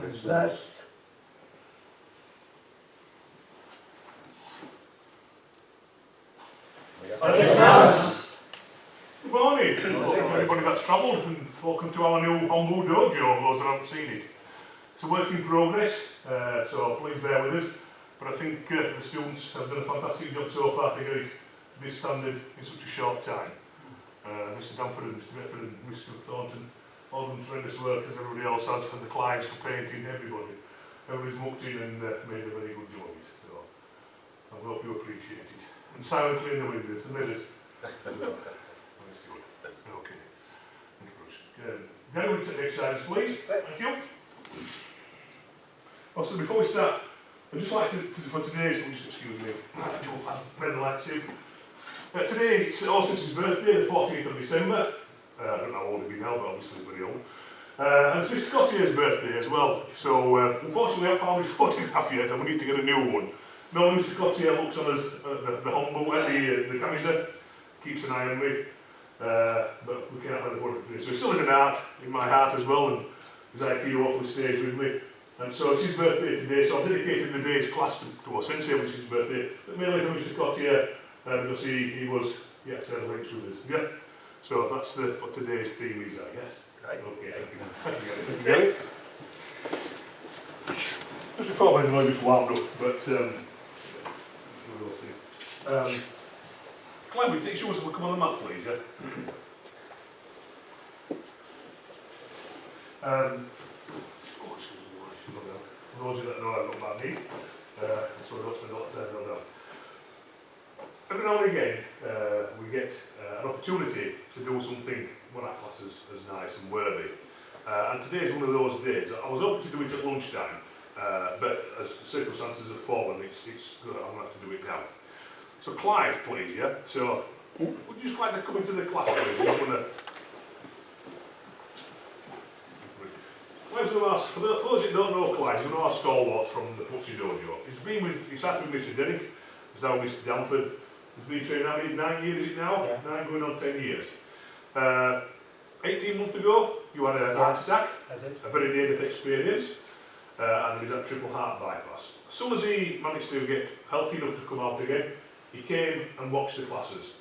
That's Good morning. Welcome to everybody that's travelled, and welcome to our new Hombu Dojo, those that haven't seen it. It's a work in progress, so please bear with us. But I think the students have done a fantastic job so far to get it to this standard in such a short time. Mr Danford and Mr Bedford and Mr Thornton, all done tremendous work, as everybody else has, and the clients for painting, everybody. Everybody's mucked in and made a very good job of it. So I hope you appreciate it. And silently in the windows, the mirrors. That's good. Okay. Thank you, Bruce. Gary, will you take the exercises, please? Thank you. Also, before we start, I'd just like to for today's, just excuse me, I'm very relaxing. Today, it's Orson's birthday, the 14th of December. I don't know how old he'll be now, but obviously he's very old. And it's Mr Cottier's birthday as well. So, unfortunately, I haven't found his photograph yet, and we need to get a new one. No, Mr Cottier looks on us, the humble, the canister, keeps an eye on me. But we can't let it work today. So he still has an art in my heart as well, and his IQ hopefully stays with me. And so it's his birthday today, so I've dedicated the day's class to our sensei, which is his birthday, but mainly for Mr Cottier, because he was, yeah, celebrates with us. Yeah? So that's what today's theme is, I guess. Right. Okay, thank you. Thank you. Just before I just wound up, but we'll see. Clyde, will you show us what come on the map, please, yeah? For those of you that know, I've got bad knees, so I don't spend a lot of time on that. Every now and again, we get an opportunity to do something what I class as nice and worthy. And today is one of those days. I was hoping to do it at lunchtime, but as circumstances have fallen, it's good. I'm going to have to do it now. So Clive, please, yeah? So, would you just like to come into the class, please? I'm going to... Clive's going to ask, for those that don't know Clive, he's one of our stalwarts from the Putzi Dojo. He started with Mr Derrick, he's now Mr Danford. He's been training how many, 9 years is it now? Yeah. 9 going on 10 years. 18 months ago, you had a heart attack, a very near-death experience, and he had a triple heart bypass. As soon as he managed to get healthy enough to come out again, he came and watched the classes.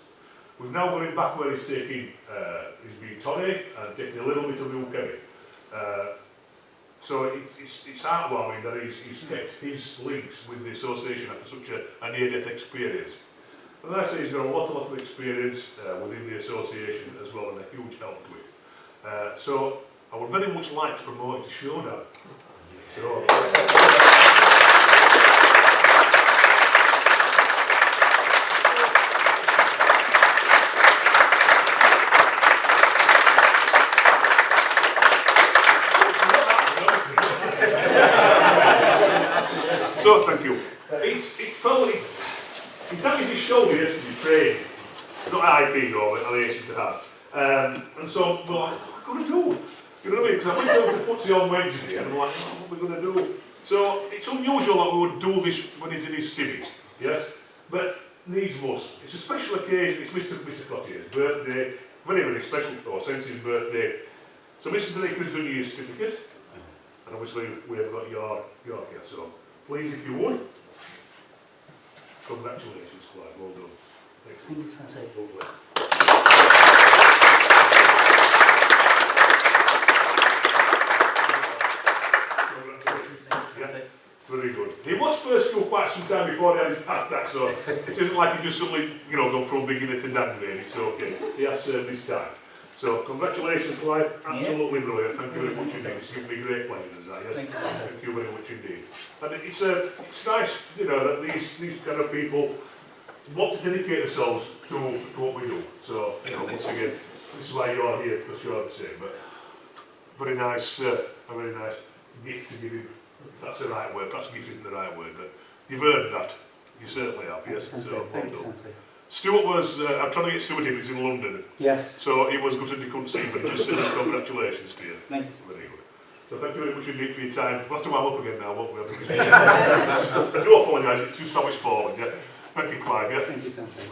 We've now got him back where he's taking, he's been tonic and taking a little bit of Ukemi. So it's heartwarming that he's kept his links with the association after such a near-death experience. And as I say, he's got a lot of experience within the association as well, and a huge help to it. So I would very much like to promote it to Showdown. So, so thank you. He damaged his shoulder yesterday training. Not IP though, but I used to have. And so we're like, what are we going to do? You know what I mean? Because I went down to Putzi on Wednesday and I'm like, what are we going to do? So it's unusual that we would do this when he's in his cities, yes? But needs must. It's a special occasion, it's Mr Cottier's birthday, very, very special, or since his birthday. So Mr Derrick has done your certificate, and obviously we have got your gift. So please, if you would. Congratulations, Clive. Well done. Thank you, Sensei. Lovely. Yeah, very good. He was first school quite some time before he had his heart attack, so it isn't like he just suddenly, gone from beginner to dad grade. It's okay. He has served his time. So congratulations, Clive. Absolutely brilliant. Thank you very much indeed. It's given me great pleasure, is that, yes? Thank you very much indeed. And it's nice, that these kind of people want to dedicate themselves to what we do. So, once again, this is why you're here, because you're the same. But very nice, a very nice gift to give him. If that's the right word. Perhaps gift isn't the right word, but you've earned that. You certainly have, yes. So, well done. Stuart was, I'm trying to get Stuart in, he's in London. Yes. So he was gutted he couldn't see, but he just said congratulations to you. Thank you. Very good. So thank you very much indeed for your time. We'll have to warm up again now, won't we? I do apologise, it's just how it's fallen, yeah. Thank you, Clive, yeah. Thank you, Sensei.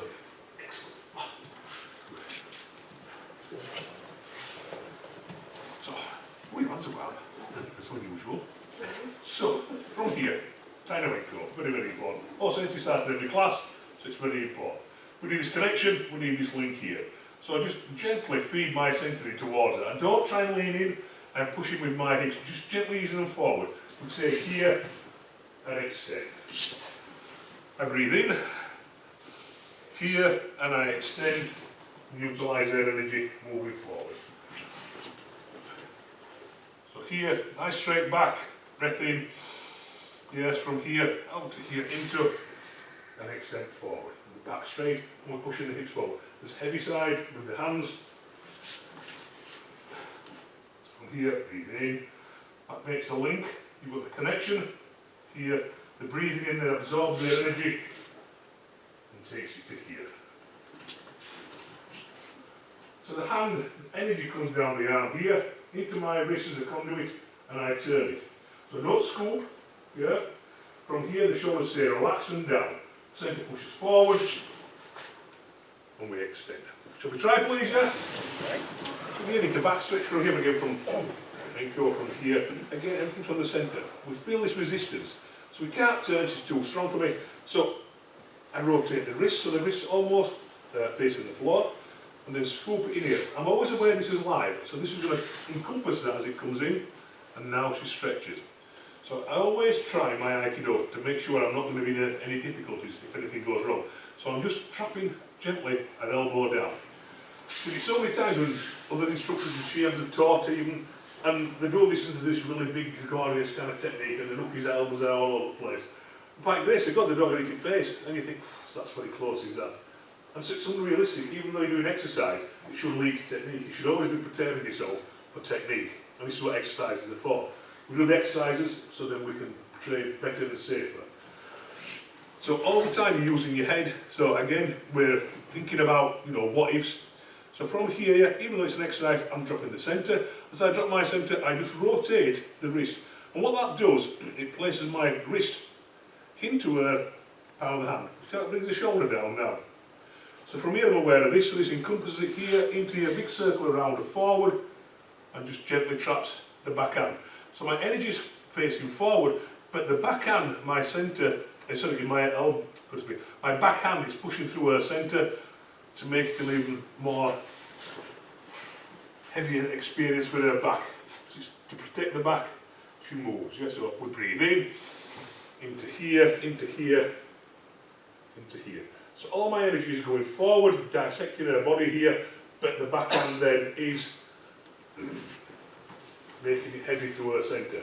Excellent. So, we've had some while. That's unusual. So, from here, Tainaweko, very, very important. Also, it's started every class, so it's very important. We need this connection, we need this link here. So I just gently feed my centre in towards it. I don't try and lean in, I'm pushing with my hips, just gently easing them forward. We say here, and extend. I breathe in, here, and I extend, and utilise their energy moving forward. So here, nice straight back, breath in, yes, from here, out to here, into, and extend forward. The back straight, and we're pushing the hips forward. This heavy side with the hands. From here, breathe in. That makes a link. You've got the connection. Here, the breathing in there absorbs the energy and takes you to here. So the hand energy comes down the arm here, into my wrist as a conduit, and I turn it. So don't scoop, yeah? From here the shoulders stay relaxed and down. Centre pushes forward, and we extend. Shall we try please, yeah? Again into back stretch from here, again from, and go from here. Again, everything from the centre. We feel this resistance. So we can't turn, she's too strong for me. So I rotate the wrist, so the wrist almost facing the floor, and then scoop it in here. I'm always aware this is live, so this is going to encompass that as it comes in, and now she stretches. So I always try my Aikido to make sure I'm not going to be in any difficulties if anything goes wrong. So I'm just trapping gently an elbow down. See, so many times when other instructors and shiams have taught even, and they do this into this really big gregarious kind of technique, and they look his elbows are all over the place. By grace of God, the dog at eating face, and you think, that's very close, is that? And so it's unrealistic, even though you're doing exercise, it should lead to technique. You should always be preparing yourself for technique, and this is what exercises are for. We do the exercises so then we can train better and safer. So all the time you're using your head. So again, we're thinking about, what ifs. So from here, even though it's an exercise, I'm dropping the centre. As I drop my centre, I just rotate the wrist. And what that does, it places my wrist into her palm of the hand. So it brings the shoulder down now. So from here I'm aware of this, so this encompasses it here into a big circle around and forward, and just gently traps the back hand. So my energy is facing forward, but the back hand, my centre, my elbow, my back hand is pushing through her centre to make it an even more heavier experience for her back. So to protect the back, she moves. Yeah? So we breathe in, into here, into here, into here. So all my energy is going forward, dissecting her body here, but the back hand then is making it heavy through her centre.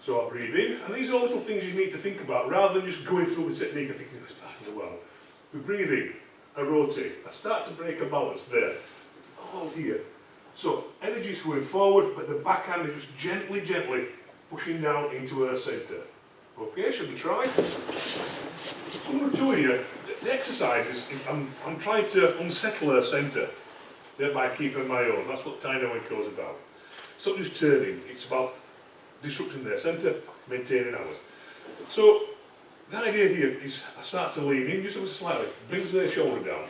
So I breathe in, and these are all little things you need to think about, rather than just going through the technique and thinking, it's part of the well. We breathe in, I rotate, I start to break a balance there, all here. So energy is going forward, but the back hand is just gently, gently pushing down into her centre. Okay, should we try? So what I'm doing here, the exercises, I'm trying to unsettle her centre by keeping my own. That's what Tainaweko is about. It's not just turning, it's about disrupting their centre, maintaining ours. So the idea here is I start to lean in just ever slightly, brings their shoulder down,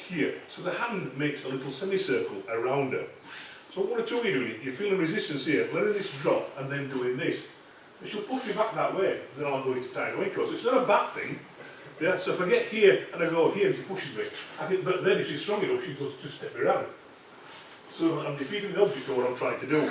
here. So the hand makes a little semicircle around her. So one or two of you doing it, you're feeling resistance here, letting this drop and then doing this. And she'll push me back that way, then I'll go into Tainaweko. So it's not a bad thing. Yeah, so if I get here and I go here and she pushes me, but then if she's strong enough, she does just step me around. So I'm defeating the object of what I'm trying to do.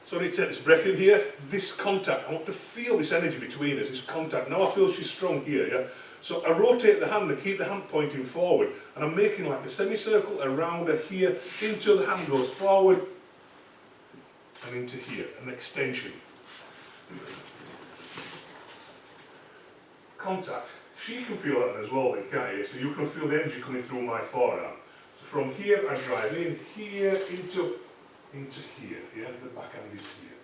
So I need to take this breath in here, this contact, I want to feel this energy between us, this contact. Now I feel she's strong here, yeah? So I rotate the hand and keep the hand pointing forward, and I'm making like a semicircle around her here, until the hand goes forward, and into here, an extension. Contact. She can feel that as well, can't you? So you can feel the energy coming through my forearm. So from here, I drive in, here, into here, yeah, the back hand is here.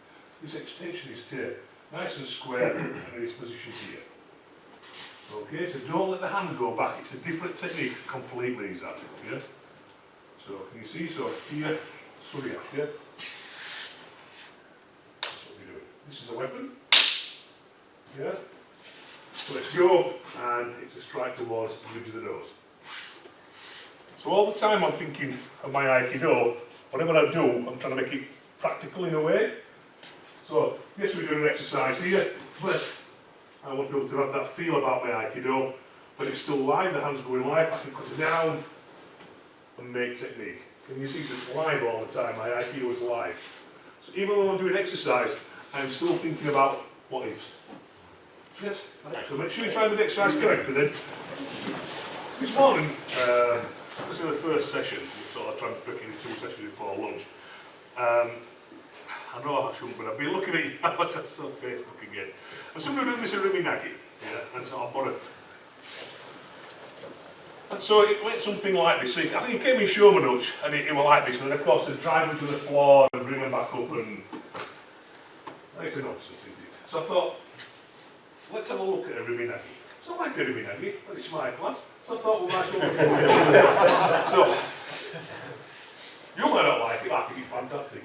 This extension is here, nice and square, and it's positioned here. Okay, so don't let the hand go back, it's a different technique completely, is that, yes? So, can you see, so here, Surya, yeah? That's what we're doing. This is a weapon, yeah? So let's go, and it's a strike towards the ridge of the nose. So all the time I'm thinking of my Aikido, whatever I do, I'm trying to make it practical in a way. So, yes, we're doing an exercise here, but I want people to have that feel about my Aikido, but it's still live, the hands going live, I can cut it down and make technique. And you see it's live all the time, my Aikido is live. So even though I'm doing exercise, I'm still thinking about what ifs. Yes, so make sure you try the exercise correctly then. This morning, this is the first session, so I'll try and pick into 2 sessions before lunch. I know I shouldn't, but I've been looking at you on Facebook again. And somebody doing this at Riminagi, yeah, and so I've got and so it went something like this. So I think it came in Shomanuch, and it was like this, and then of course they drive them to the floor and bring them back up, and it's a nonsense, isn't it? So I thought, let's have a look at a Riminagi. It's not like a Riminagi, but it's my class. So I thought we might as well look at it. So, you might not like it, I think it's fantastic.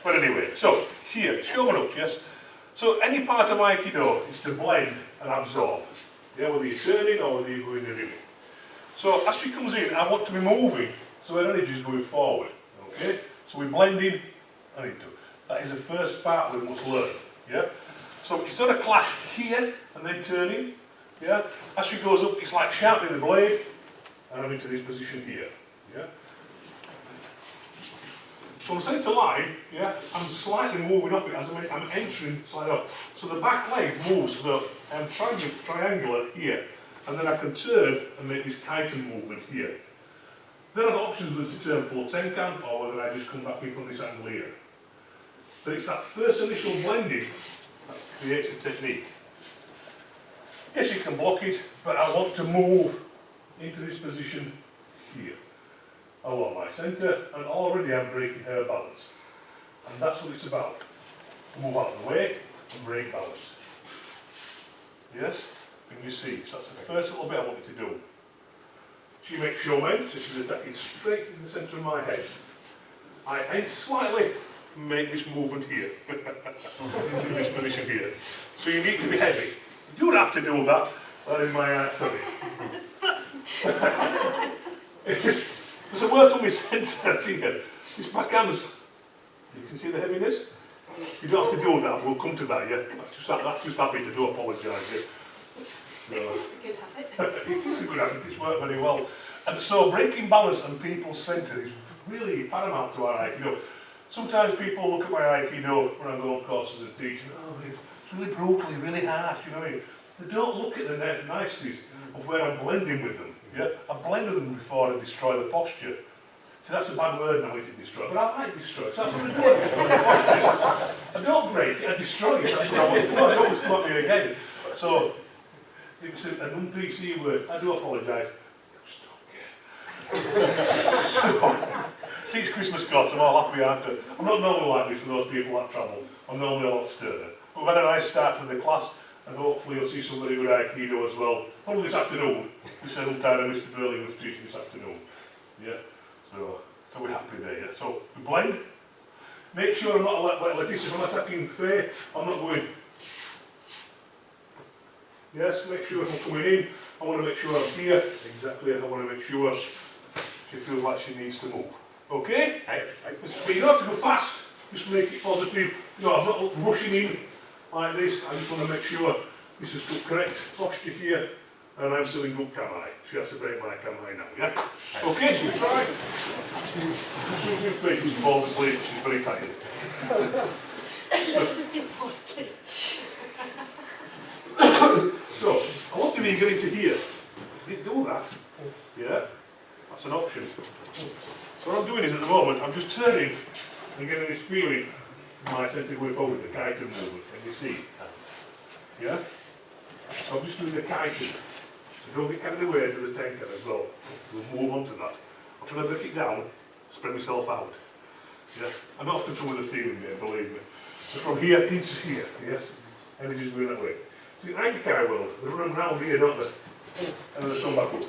But anyway, so here, Shomanuch, yes? So any part of Aikido is to blend and absorb. Yeah, whether you're turning or whether you're going in it. So as she comes in, I want to be moving, so her energy is going forward. Okay? So we're blending and into. That is the first part we must learn. Yeah? So it's not a clash here and then turning. Yeah? As she goes up, it's like sharpening the blade, and I'm into this position here. Yeah? So the centre line, yeah, I'm slightly moving off it as I'm entering slightly off. So the back leg moves, so I'm triangular here, and then I can turn and make this chitin movement here. Then I have options whether to turn full tenkan or whether I just come back in from this angle here. But it's that first initial blending that creates a technique. Yes, you can block it, but I want to move into this position here, along my centre, and already I'm breaking her balance. And that's what it's about. Move out of the way and break balance. Yes? Can you see? So that's the first little bit I want you to do. She makes shomen, so she's attacking straight into the centre of my head. I end slightly, make this movement here. In this position here. So you need to be heavy. You don't have to do that. That is my sorry. There's a work on my centre here. This backhand's, you can see the heaviness? You don't have to do that, we'll come to that, yeah? That's just happy to do, apologise. Yeah. So, It's a good habit. it is a good habit, it's worked very well. And so breaking balance and people's centre is really paramount to our Aikido. Sometimes people look at my Aikido when I go on courses as a teacher, oh, it's really brutally, really harsh, you know what I mean? They don't look at the niceties of where I'm blending with them. Yeah? I blend with them before I destroy the posture. See, that's a bad word now, to destroy, but I like destroy. So that's what I do. I don't break it, I destroy it. That's what I want to do. I don't come at me again. So, it was an un-PC word. I do apologise. So, see, it's Christmas cards, I'm all happy, aren't I? I'm not normally like this for those people that travel. I'm normally a lot sterner. We've had a nice start to the class, and hopefully you'll see somebody with Aikido as well. Probably this afternoon. We said sometime Mr. Burling was teaching this afternoon. Yeah. So we're happy there, yeah. So we blend. Make sure I'm not like this. If I'm attacking Faye, I'm not going. Yes, make sure if I'm coming in, I want to make sure I'm here. Exactly, I want to make sure she feels like she needs to move. Okay? But you don't have to go fast. Just make it positive. You know, I'm not rushing in like this. I just want to make sure this is the correct posture here. And I'm still in good kamai. She has to break my kamai now, yeah? Okay, so we try. She's fallen asleep, she's very tired. Just didn't fall asleep. So, I want to be getting to here. You didn't do that. Yeah? That's an option. So what I'm doing is at the moment, I'm just turning and getting this feeling of my centre going forward, the chitin movement. Can you see? Yeah? So I'm just doing the chitin. So don't get carried away to the tenkan as well. We'll move on to that. I'm trying to break it down, spread myself out. Yeah? I don't often come with a feeling there, believe me. So from here into here, yes? Energy's going that way. See, in Aikikai world, they run around here, don't they? And then they come back up.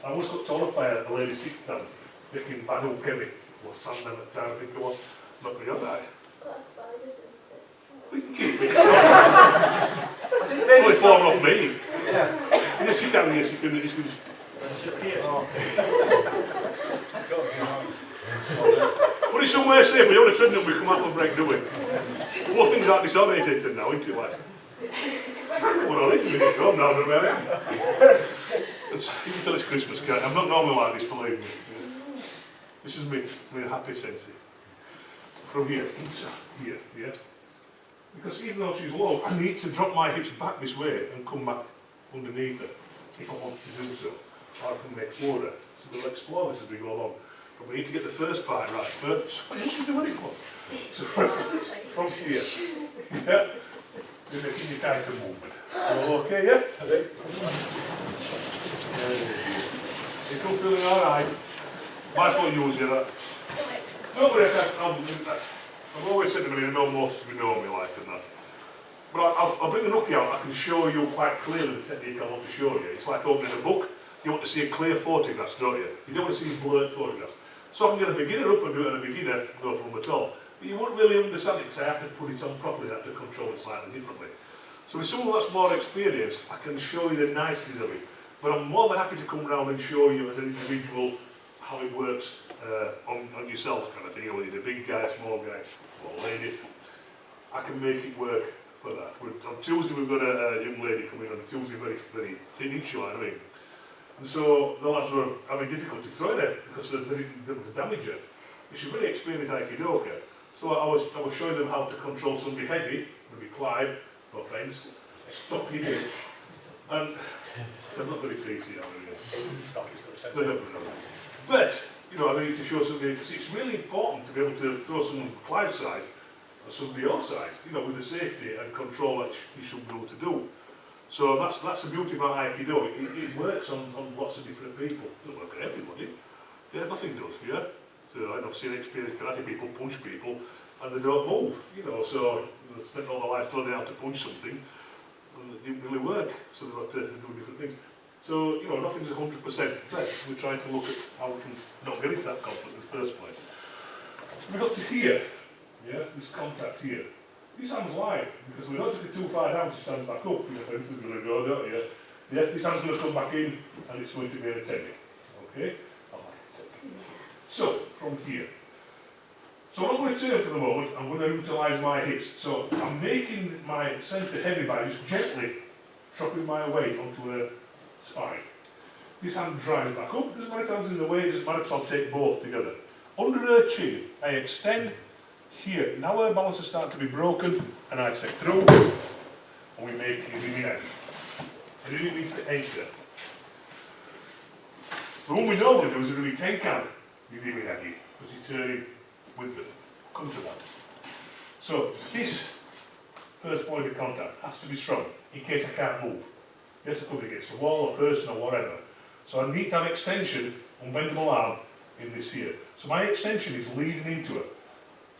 I once got told off by a lady sitting down, making Badu Kemi, or Sandman at the time, I think it was. Not going to go that. That's spiders, isn't it? We can keep it. Well, it's falling off me. Yeah. Yes, you can, yes, you can. You can. What Put it somewhere safe. We don't want to treadmill, we come out for break, do we? More things aren't disorientated now, isn't it, lads? Well, I'll eat a minute home now, don't I? Even till it's Christmas, Kate. I'm not normally like this, believe me. Yeah. This is me happy sensei. From here, into here, yeah? Because even though she's low, I need to drop my hips back this way and come back underneath her, if I want to do so. Or I can explore her. So we'll explore this as we go along. But we need to get the first part right first. So this is the way it goes. So from here, yeah? You're making your kind of movement. All okay, yeah? You're still feeling alright? Might as well use you that. Don't worry, I've always said to me, I know most of you know me like that. But I'll bring the nookie out, I can show you quite clearly the technique I want to show you. It's like opening a book. You want to see a clear photographs, don't you? You don't want to see blurred photographs. So I can get a beginner up and do it on a beginner, no problem at all. But you won't really understand it because I have to put it on properly, I have to control it slightly differently. So with someone that's more experienced, I can show you the niceties of it. But I'm more than happy to come around and show you as an individual how it works on yourself kind of thing, whether you're a big guy, small guy, or lady. I can make it work for that. On Tuesday we've got a young lady coming on Tuesday, very thin, you know what I mean? And so the lads were having difficulty throwing her because they didn't damage her. She's very experienced Aikidoka. So I was showing them how to control somebody heavy, maybe Clive, no offence, stop hitting. And they're not very crazy, are they? They're not very. But, you know, I need to show somebody, because it's really important to be able to throw someone Clive's size or somebody else's size, you know, with the safety and control that you should be able to do. So that's the beauty about Aikido. It works on lots of different people. It doesn't work on everybody. Yeah, nothing does, yeah? So I've seen experienced karate people punch people and they don't move, you know, so they spent all their life learning how to punch something and it didn't really work, so they've got to do different things. So, you know, nothing's 100% correct. We're trying to look at how we can not get into that conflict in the first place. We got to here, yeah, this contact here. This hand's live, because we don't take it too far down, she stands back up, you know, this is going to go, don't you? Yeah, this hand's going to come back in, and it's going to be an attending, okay? I like it. So, from here. So what I'm going to turn for the moment, I'm going to utilise my hips. So I'm making my centre heavy by just gently dropping my weight onto her spine. This hand drives back up, doesn't matter if hand's in the way, it doesn't matter if I'll take both together. Under her chin, I extend here. Now her balance is starting to be broken, and I step through, and we make a mini egg. And it needs to enter. The one we normally do is a really tenkan, you give me an eggy, because you turn it with them. Come to that. So this first point of contact has to be strong in case I can't move. Yes, I could be against a wall, a person, or whatever. So I need to have extension on bendable arm in this here. So my extension is leading into it.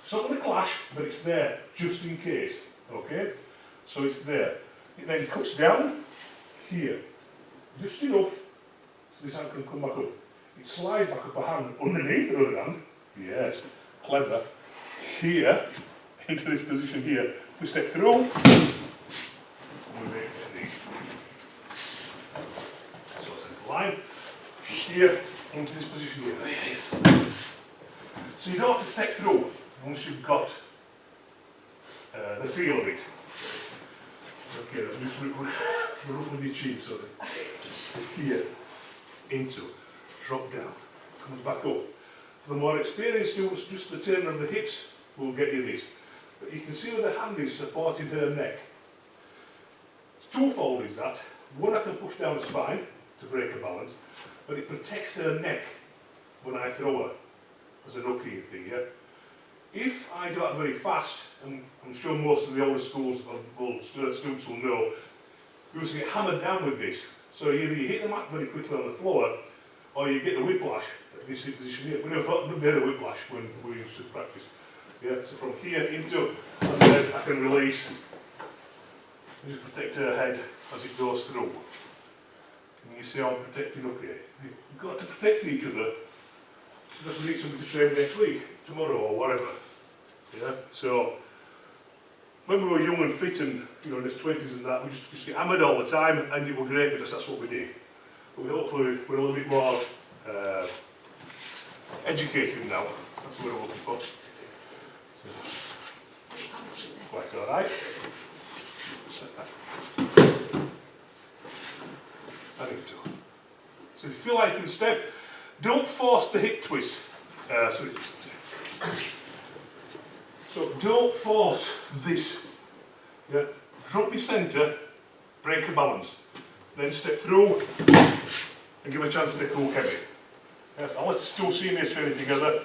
It's not going to clash, but it's there just in case. Okay? So it's there. It then cuts down here, just enough so this hand can come back up. It slides back up a hand underneath the other hand. Yes, clever. Here, into this position here. We step through. We make a technique. So centre line. Here, into this position here. There it is. So you don't have to step through once you've got the feel of it. Okay, I'm just ruffling your chin, so here, into, drop down, comes back up. For the more experienced students, just the turn of the hips will get you this. But you can see where the hand is supporting her neck. It's twofold is that. One, I can push down the spine to break her balance, but it protects her neck when I throw her, as a nookie thing, yeah? If I do that very fast, and I'm sure most of the older schools or students will know, you will get hammered down with this. So either you hit the mat very quickly on the floor, or you get the whiplash at this position here. We never had a whiplash when we used to practice. Yeah, so from here into, and then I can release, and just protect her head as it goes through. Can you see how I'm protecting? Okay. You've got to protect each other. So that we need somebody to train next week, tomorrow, or whatever. Yeah. So when we were young and fit and in his 20s and that, we just get hammered all the time, and it was great because that's what we did. But hopefully we're a little bit more educated now, That's what we're looking for. So, quite alright. So if you feel like you can step, don't force the hip twist. So don't force this. Yeah. Drop your centre, break your balance. Then step through and give a chance to go heavy. Yes, and let's still see this training together.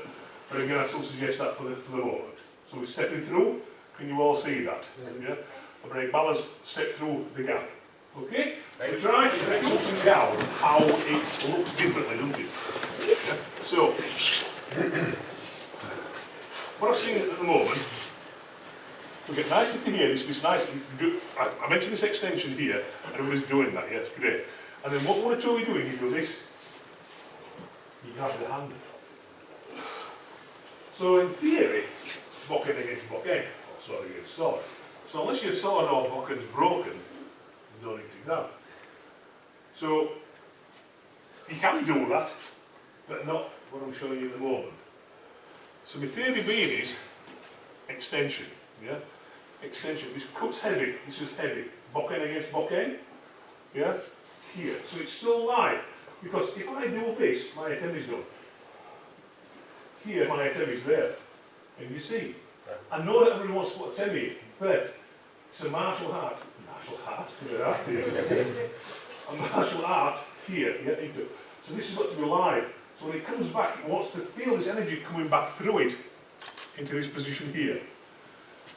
But again, I still suggest that for the moment. So we're stepping through. Can you all see that? Yeah. I break balance, step through the gap. Okay? So try to break something down how it looks differently, doesn't it? Yeah. So what I'm seeing at the moment, we get nice into here, this nice, I mentioned this extension here, and everybody's doing that, yeah, it's great. And then what one or two are we doing? You do this, you grab the hand. So in theory, bokken against bokken, or sword against sword. So unless your sword or bokken's broken, you don't need to grab. So you can do that, but not what I'm showing you at the moment. So my theory being is extension, yeah? Extension. This cut's heavy, this is heavy. Bokken against bokken, yeah? Here. So it's still live, because if I do this, my attempt is done. Here, my attempt is there. And you see, I know that everyone wants to put a temi, but it's a martial art. A martial art here, yeah? So this has got to be live. So when it comes back, it wants to feel this energy coming back through it into this position here.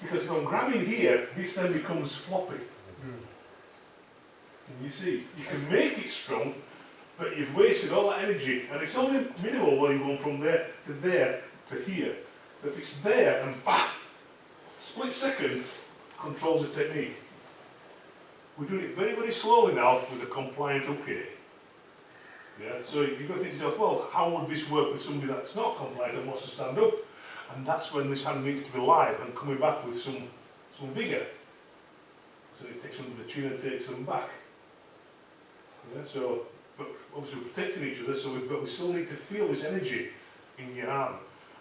Because if I'm grabbing here, this then becomes floppy. And you see, you can make it strong, but you've wasted all that energy. And it's only minimal where you're going from there to here. But if it's there and back, split second controls the technique. We're doing it very, very slowly now with a compliant okay. Yeah, so you've got to think to yourself, well, how would this work with somebody that's not compliant and wants to stand up? And that's when this hand needs to be live and coming back with some vigour. So it takes them to the chin and takes them back. Yeah, so, but obviously we're protecting each other, so but we still need to feel this energy in your arm.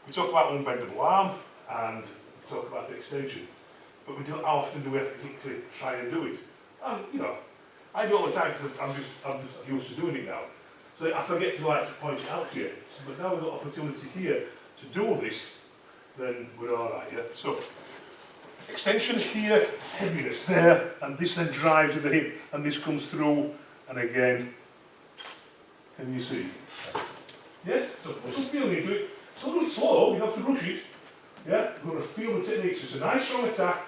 We talk about unbendable arm and we talk about the extension, but we don't, how often do we actually try and do it? And, you know, I do all the time because I'm just used to doing it now. So I forget to like to point it out to you. But now we've got opportunity here to do this, then we're alright, yeah? So, extension here, heaviness there, and this then drives to the hip, and this comes through, and again, can you see? Yes? So, put some feeling into it. So do it slow, you don't have to rush it. Yeah? You've got to feel the technique. So it's a nice strong attack,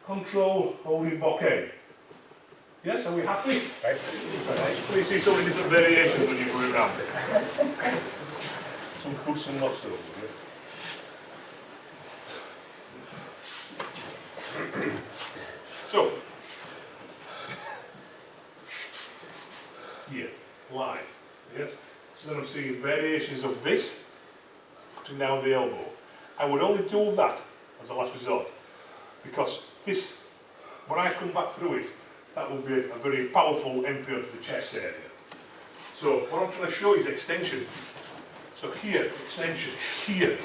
control, holding bokken. Yes, are we happy? Right. Please see so many different variations when you go around. Some good, some not so good. So, here, live, yes? So then I'm seeing variations of this, putting down the elbow. I would only do that as a last resort, because this, when I come back through it, that will be a very powerful entry onto the chest area. So what I'm trying to show is extension. So here, extension, here.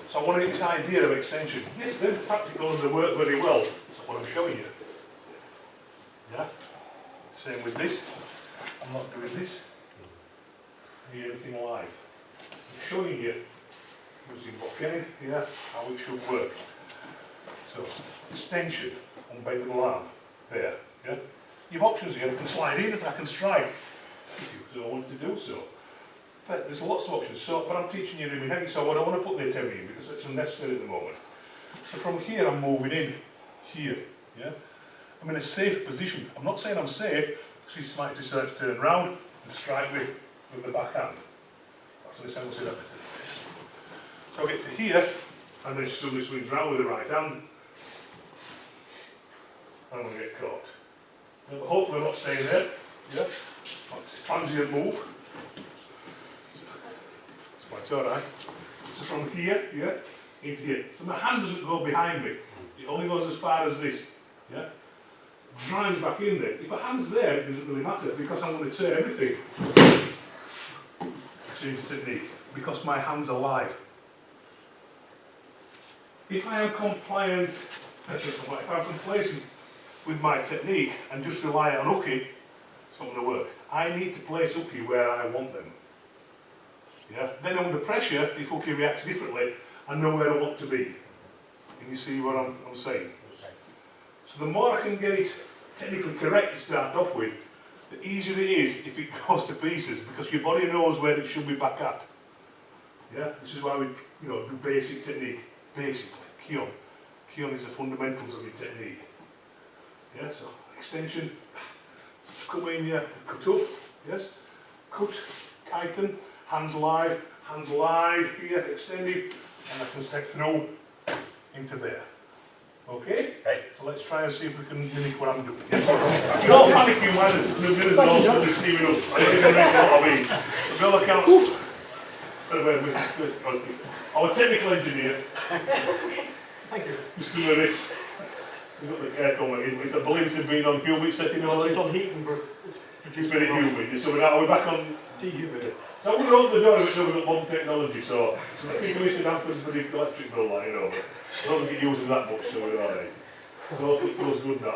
So I want to get this idea of extension. Yes, they're practical and they work very well. That's what I'm showing you. Yeah? Same with this. I'm not doing this. Here, everything live. I'm showing you, using bokken, yeah, how it should work. So, extension, unbendable arm, there. Yeah? You have options here. I can slide in, I can strike, so I want to do so. But there's lots of options. So, but I'm teaching you in heavy, so I don't want to put the attempt in because it's unnecessary at the moment. So from here, I'm moving in here. Yeah, I'm in a safe position. I'm not saying I'm safe because she might decide to turn around and strike me with the backhand. So this time we'll see that better. So I get to here, and then she suddenly swings round with the right hand, and I'm going to get caught. But hopefully I'm not staying there. Yeah? It's a transient move. It's quite alright. So from here, yeah, into here. So my hand doesn't go behind me. It only goes as far as this. Yeah? Drives back in there. If a hand's there, it doesn't really matter because I'm going to turn everything. Change technique. because my hands are live. If I am compliant, if I'm complacent with my technique and just rely on uki, it's not going to work. I need to place uki where I want them. Yeah? Then under pressure, if uki reacts differently, I know where I want to be. Can you see what I'm saying? So the more I can get it technically correct to start off with, the easier it is if it goes to pieces, because your body knows where it should be back at. Yeah, this is why we, do basic technique. Basically, Kion. Kion is the fundamentals of your technique. Yeah, so extension, come in here, cut up, yes, cut, kaiten, hands live here, extended, and I can step through into there. Okay? Right. So let's try and see if we can mimic what I'm doing. You're all panicking while the minutes are all steaming up. I don't even know what I mean. The bill accounts. Our technical engineer. Thank you. Mr. Murray. We've got the aircon. I believe it's been on humid setting already. Just on heating, but It's very humid. So we're back on. dehumidifier. So I'm going to open the door and we've got modern technology. So I think we should answer for the electric bill line, but I don't think it uses that much, so we're alright. So hopefully it feels good now.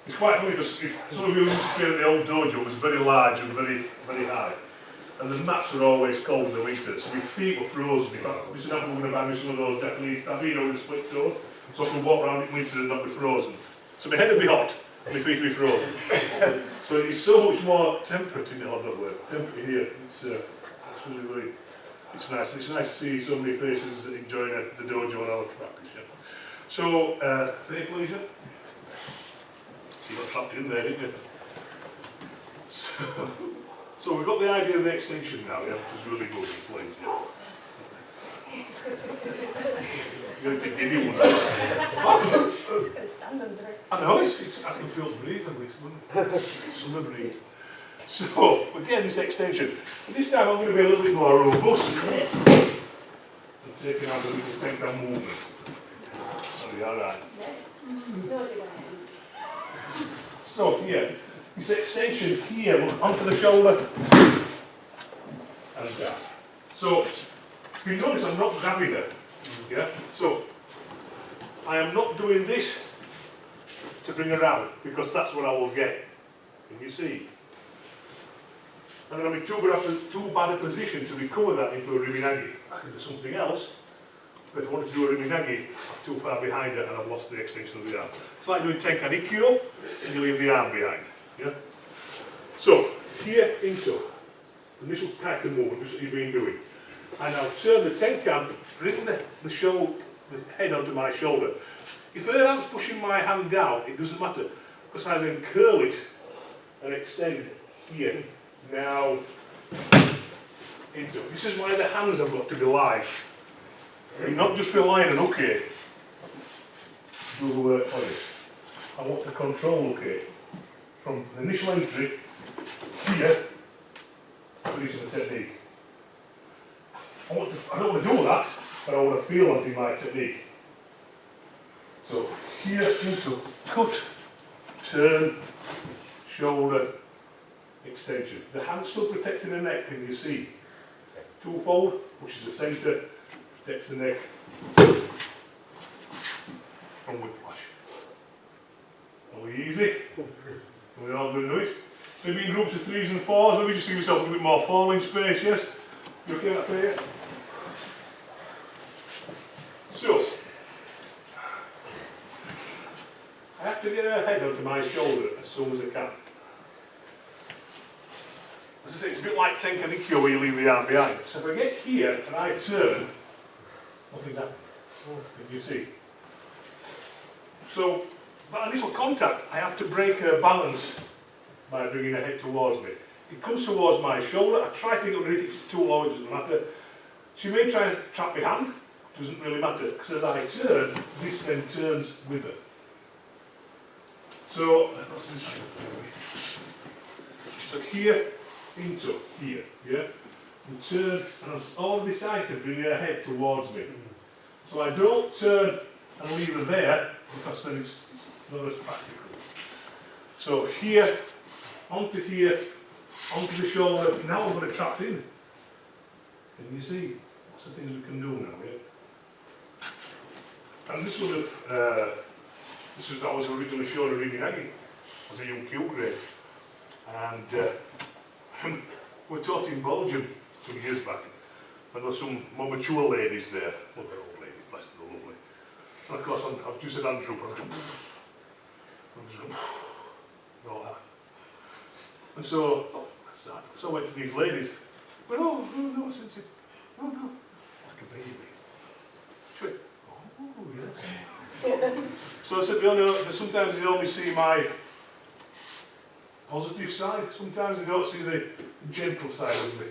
It's quite funny because some of you used to train at the old dojo, it was very large and very, very high. And the mats were always cold in the winter, so my feet were frozen. In fact, this is I'm going to buy me some of those Japanese tabino with split toes, so I can walk around in winter and not be frozen. So my head would be hot, and my feet would be frozen. So it's so much more temperate in the hot dog work. Temperate here, it's really, really, it's nice. It's nice to see so many faces enjoying the dojo and our practice. Yeah. So, fair pleasure. So you got trapped in there, didn't you? So we've got the idea of the extension now, yeah, which is really good, please. Yeah. You're going to give you one. Just going to stand under it. I know, I can feel the breeze on this one. Summer breeze. So, again, this extension. And this time I'm going to be a little bit more robust. And taking out a little takedown movement. That'll be alright. No, do I? So, here, this extension here, look, onto the shoulder. And down. So, if you notice, I'm not grabbing her. Yeah? So, I am not doing this to bring her round, because that's what I will get. Can you see? And then I'm in too bad a position to recover that into a riminagi. I can do something else, but if I wanted to do a riminagi, I'm too far behind her and I've lost the extension of the arm. It's like doing tenkan ikkyo, and you leave the arm behind. Yeah? So, here into the initial kaiten movement, just as you've been doing. I now turn the tenkan, bring the head onto my shoulder. If her hand's pushing my hand down, it doesn't matter, because I then curl it and extend here. Now, into. This is why the hands have got to be live. You're not just relying on uke to do the work for you. I want to control uke from the initial entry here to finish the technique. I don't want to do that, but I want to feel onto my technique. So here into cut, turn, shoulder, extension. The hand's still protecting the neck, can you see? Twofold, pushes the centre, protects the neck from whiplash. Are we easy? Are we all going to do it? Maybe in groups of 3s and 4s, maybe just give yourself a little bit more falling space, yes? You okay with that face? So, I have to get her head onto my shoulder as soon as I can. As I say, it's a bit like tenkan ikkyo where you leave the arm behind. So if I get here and I turn, nothing's happening. Can you see? So, that initial contact, I have to break her balance by bringing her head towards me. It comes towards my shoulder. I try to get underneath it, it's too low, it doesn't matter. She may try and trap my hand, doesn't really matter, because as I turn, this then turns with her. So here into here, yeah? And turn, and I'm all decided to bring her head towards me. So I don't turn and leave her there, because then it's not as practical. So here, onto the shoulder, now I'm going to trap in. Can you see? Lots of things we can do now, yeah? And this sort of, I was originally shown in Aikikai as a young Q grade. And we taught in Belgium some years back. And there were some more mature ladies there. Well, they're old ladies, bless them, they're lovely. And of course, I've just said Andrew, but I'm just going, all that. And so I went to these ladies. But no, since it, no, like a baby. She went, oh, yes. So I said, sometimes they only see my positive side. Sometimes they don't see the gentle side of me.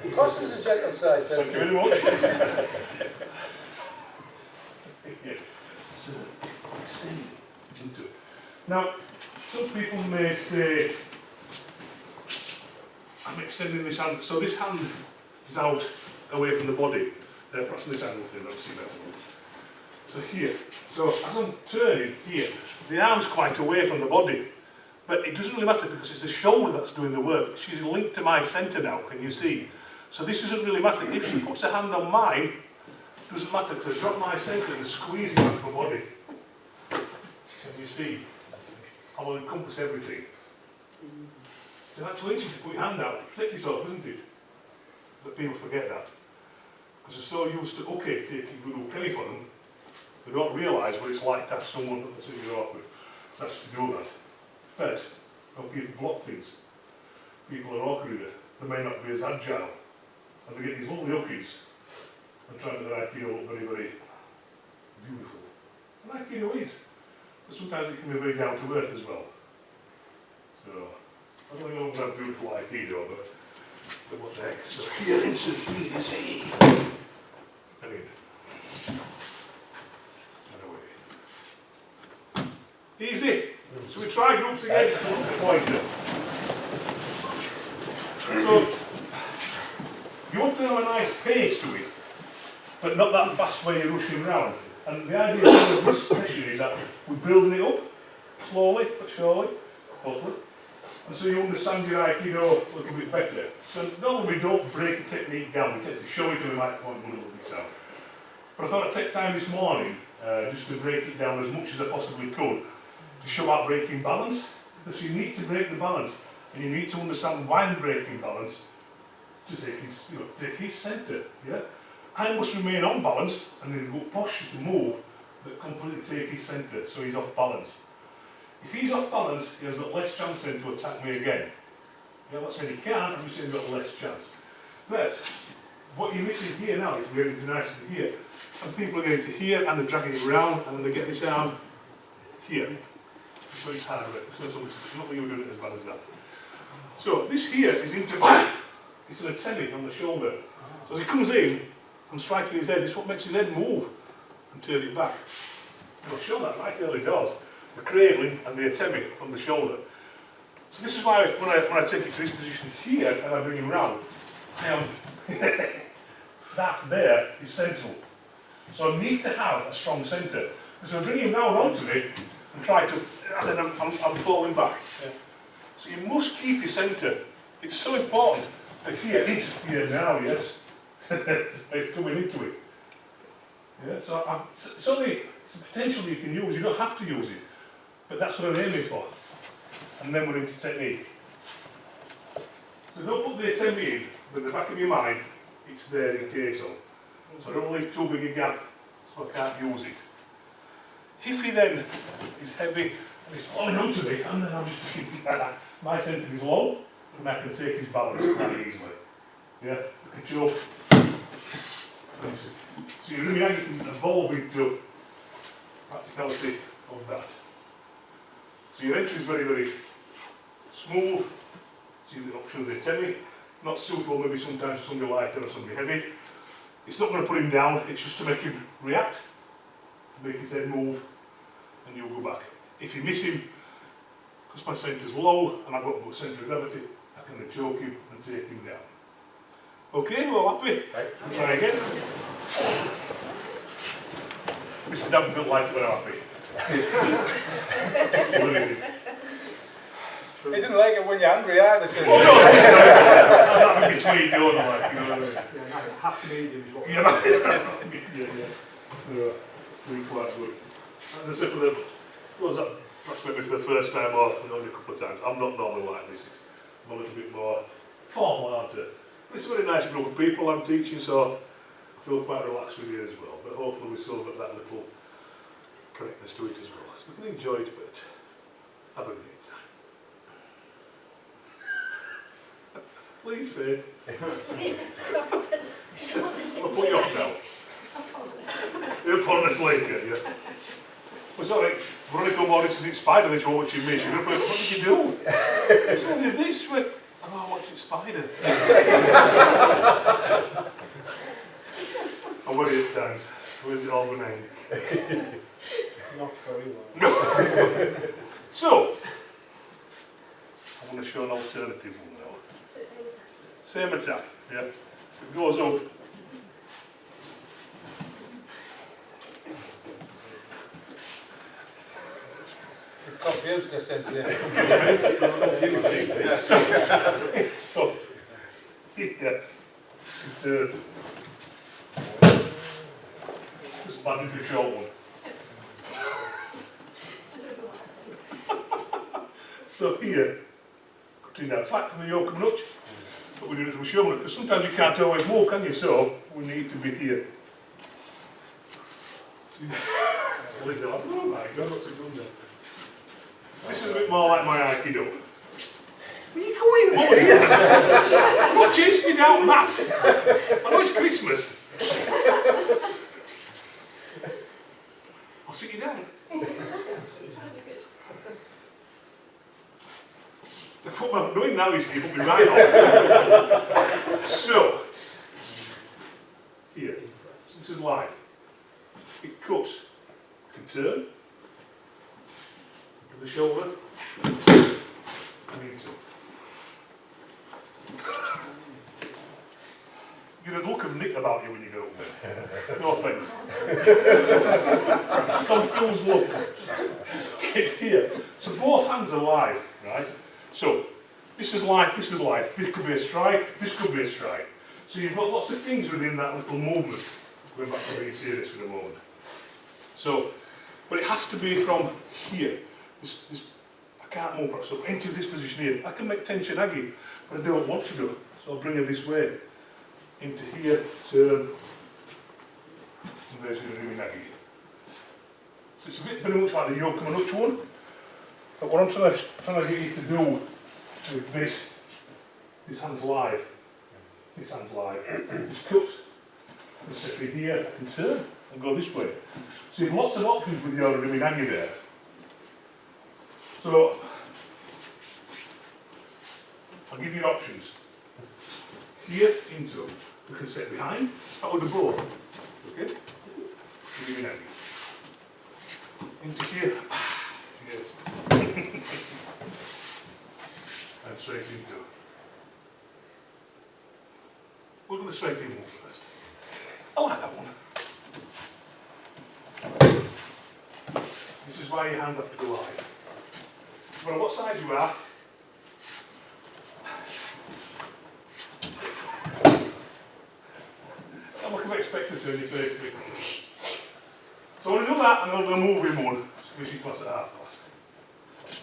Of course there's a gentle side, Thank you very much. Yeah. So, extend into it. Now, some people may say, I'm extending this hand, so this hand is out away from the body. Perhaps on this angle, you don't see that. So here, so as I'm turning here, the arm's quite away from the body, but it doesn't really matter because it's the shoulder that's doing the work. She's linked to my centre now, can you see? So this doesn't really matter. If she puts a hand on mine, it doesn't matter because I drop my centre and squeeze it back my body. Can you see? I will encompass everything. It's an actual inch to put your hand out, protect yourself, isn't it? But people forget that. Because they're so used to, okay, taking good old Kelly for them, they don't realise what it's like to have someone that's awkward to actually do that. But when people block things, people are awkward either. They may not be as agile. And they get these lovely hookies and try to make their Aikido look very, very beautiful. And Aikido is. But sometimes it can be very down to earth as well. So, I don't know about beautiful Aikido, but what the heck. So here into here, see. I mean, easy. So we try groups again. Pointer. So you want to have a nice pace to it, but not that fast where you're rushing around. And the idea of this session is that we're building it up slowly but surely, hopefully. And so you understand your Aikido a little bit better. So normally we don't break the technique down, we take to show it and we might want to look this out. But I thought I'd take time this morning just to break it down as much as I possibly could to show out breaking balance. Because you need to break the balance and you need to understand why I'm breaking balance to take his centre. Yeah? I must remain on balance and then go posture to move but completely take his centre so he's off balance. If he's off balance, he has got less chance then to attack me again. Yeah, I'm not saying he can't, I'm just saying he's got less chance. But what you're missing here now is we're into nice to here. And people are getting to here and they're dragging it around and then they get this arm here. So it's harder. So it's not that you're doing it as bad as that. So this here is into it's an atemi on the shoulder. So as he comes in, I'm striking his head. This is what makes his head move and turn it back. And I'll show that right early doors. The cradling and the atemi from the shoulder. So this is why when I take it to this position here and I bring him round, I am that there is central. So I need to have a strong centre. So I bring him now onto me and try to, and then I'm falling back. Yeah. So you must keep your centre. It's so important. And here it is here now, yes. It's coming into it. Yeah. So it's only it's a potential you can use. You don't have to use it. But that's what I'm aiming for. And then we're into technique. So don't put the atemi in, but in the back of your mind, it's there in case of. So don't leave too big a gap, so I can't use it. If he then is heavy and he's falling onto me, and then I'm just keeping that. My centre is low, and I can take his balance very easily. Yeah, I can choke. So you really can evolve into practicality of that. So your entry is very, very smooth. See the option of the atemi. Not suitable maybe sometimes for somebody lighter or somebody heavy. It's not going to put him down, it's just to make him react, to make his head move, and you'll go back. If you miss him, because my centre's low and I've got a good centre of gravity, I can then choke him and take him down. Okay, we're all happy? Right. We'll try again. Mr. Dad don't like it when I'm happy. He didn't like it when you're angry either, so. Oh no, I'm in between, don't I? You know what I mean? Yeah, no, happy medium is what. Yeah, really quite good. And as I said, that's maybe for the first time or only a couple of times. I'm not normally like this. I'm a little bit more formal, aren't I? But it's a very nice group of people I'm teaching, so I feel quite relaxed with you as well. But hopefully we still got that little correctness to it as well. So we can enjoy it, but have a great time. Please, Faye. Sorry, I'll just sit I'll put you off now. I'll fall asleep. You're falling asleep, yeah. Well, sorry, Veronica wanted to eat Spider, then she won't watch you miss. What did you do? She said, did this. She went, oh, I watched Spider. I'm worried at times. Where's it all going to end? Not very well. No. So, I want to show an alternative one now. So it's in Same attack, yeah. It goes up. Confused us since then. So, yeah. Just bad with the short one. So here, cutting down. It's like from the yoke and nutch, but we're doing it from the shoulder, because sometimes you can't always move, can you? So we need to be here. Oh my God, what's it done there? This is a bit more like my Aikido. Where are you going? Over here? I'm not chasing you down, Matt. I know it's Christmas. I'll sit you down. What I'm doing now is you put me right off. So, here, this is live. It cuts. I can turn. To the shoulder. And into. You get a look of Nick about you when you get up there. No offence. Confused look. It's here. So both hands are live, right? So, this is live, this is live. This could be a strike, this could be a strike. So you've got lots of things within that little movement. Going back to being serious for a moment. So, but it has to be from here. I can't move, so into this position here. I can make tension aggie, but I don't want to do. So I'll bring her this way. Into here, turn, and there's your doing aggie. So it's a bit very much like the yoke and nutch one. But what I'm trying to get you to do with this hand's live, this hand's live, this cuts, this second here, I can turn and go this way. So you have lots of options with your riminagi there. So, I'll give you options. Here, into, we can set behind, that would be both, okay? Riminagi. Into here, yes. And straight into. We'll do the straight in one first. I like that one. This is why your hands have to go wide. No matter what size you are, that look of expectancy on your face. So I want to do that and then we'll move in one. So we class at half past.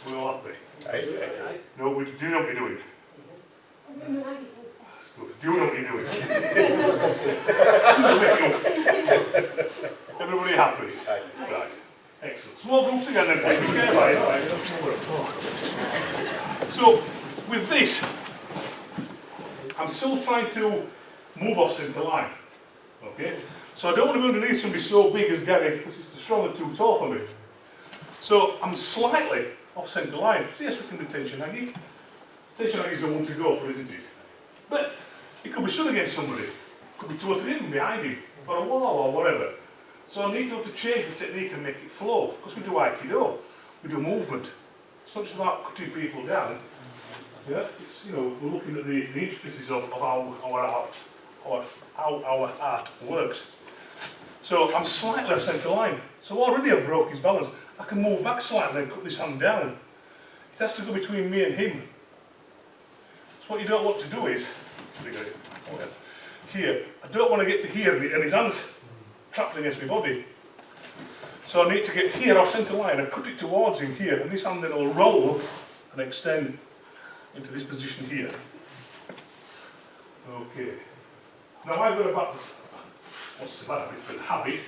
We're all happy. No, we do know what you're doing. That's good. Do you know what you're doing? Everybody happy? Right. Excellent. Small groups again then. So, with this, I'm still trying to move off centre line. Okay? So I don't want to move underneath somebody so big as Gary, because it's strong and too tall for me. So I'm slightly off centre line. So yes, we can do tension aggie. Tension aggie is the one to go for, isn't it? But it could be stood against somebody. It could be 2 or 3 of them behind him, or a wall or whatever. So I need to be able to change the technique and make it flow. Because we do Aikido, we do movement. It's not just about cutting people down. Yeah, it's, you know, we're looking at the intricacies of how our art works. So I'm slightly off centre line. So already I've broke his balance. I can move back slightly and cut this hand down. It has to go between me and him. So what you don't want to do is, here, I don't want to get to here and his hand's trapped against my body. So I need to get here off centre line and cut it towards him here, and this hand then will roll and extend into this position here. Okay. Now I've got about, what's the habit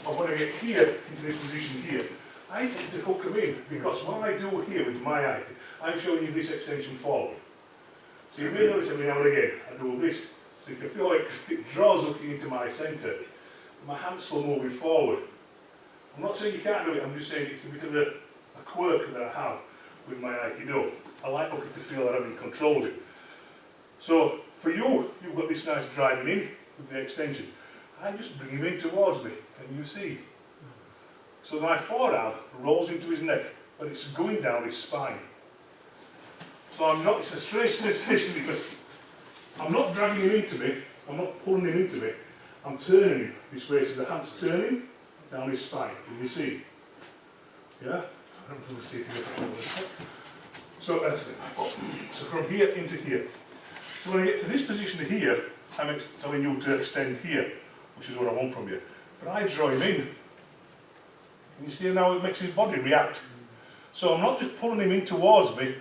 of when I get here into this position here, I tend to hook them in, because what I do here with my Aikikai, I'm showing you this extension forward. So you may notice every now and again, I do this. So you can feel like it draws looking into my centre. My hand's still moving forward. I'm not saying you can't do it, I'm just saying it's a bit of a quirk that I have with my Aikido. I like looking to feel that I'm in control of it. So for you, you've got this nice driving in with the extension. I just bring him in towards me, can you see? So my forearm rolls into his neck, but it's going down his spine. So I'm not, it's a strange sensation because I'm not dragging him into me, I'm not pulling him into me, I'm turning him this way, so the hand's turning down his spine. Can you see? Yeah? I don't know if you can see it. So that's it. So from here into here. So when I get to this position here, I'm telling you to extend here, which is what I want from you. But I draw him in. Can you see now it makes his body react? So I'm not just pulling him in towards me,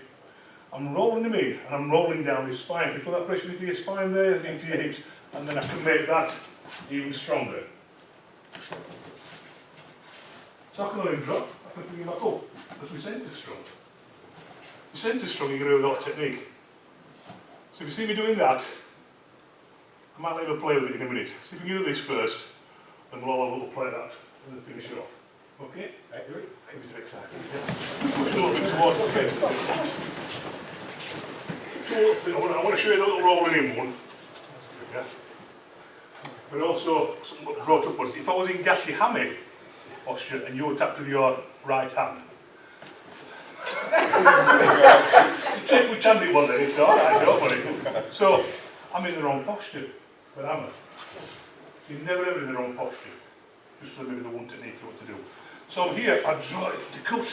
I'm rolling him in and I'm rolling down his spine. You feel that pressure into your spine there, into your hips, and then I can make that even stronger. So I can let him drop, I can bring him back up, because we centre strong. You centre strong, you're going to do a lot of technique. So if you see me doing that, I might let him play with it in a minute. See if we can do this first, and we'll all have a little play at that, and then finish it off. Okay? Right, do it. I'm a bit excited. Just push a little bit towards the fence. I want to show you the little rolling in one. Yeah. But also, something that brought up was, if I was in Gashi Hame posture and you tapped with your right hand, check which hand it was then, it's alright, don't worry. So, I'm in the wrong posture, but am I? You're never ever in the wrong posture. Just maybe the one technique you want to do. So here, I draw it to cut.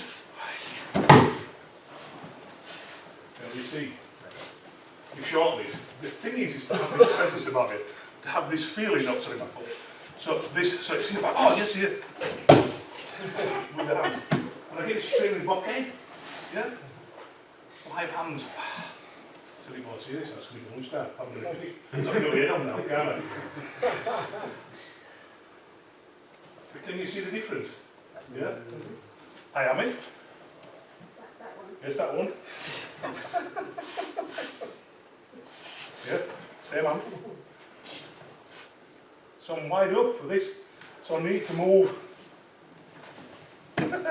There you see. You shorten it. The thing is to have this presence about it, to have this feeling of, sorry, my foot. So this, so it's like, oh yes, here. With the hands. And I get extremely bokeh. Yeah? 5 hands. It's a bit more serious, that's going to be lunchtime. I'm going to finish. I'm not going to get on now, can't I? But can you see the difference? Yeah? I am it. That one. Yes, that one. Yeah, same hand. So I'm wide up for this. So I need to move. And make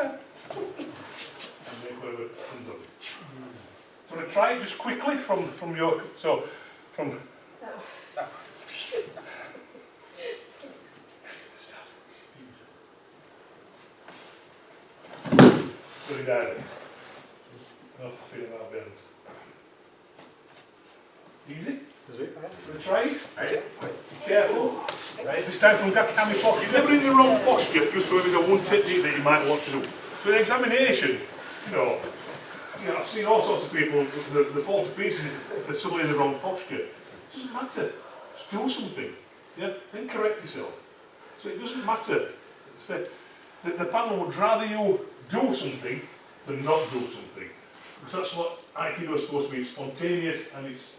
whatever comes up. So I'm going to try it just quickly from your, so from. Put it down. Not feeling that bend. Easy? Gonna try it? Right. Be careful. Right. This time from Gakami posture. You're never in the wrong posture, just for the one technique that you might want to do. So in examination, you know, I've seen all sorts of people, the fall to pieces if they're suddenly in the wrong posture. It doesn't matter. Just do something. Yeah? Then correct yourself. So it doesn't matter. The panel would rather you do something than not do something. Because that's what Aikido is supposed to be, spontaneous and it's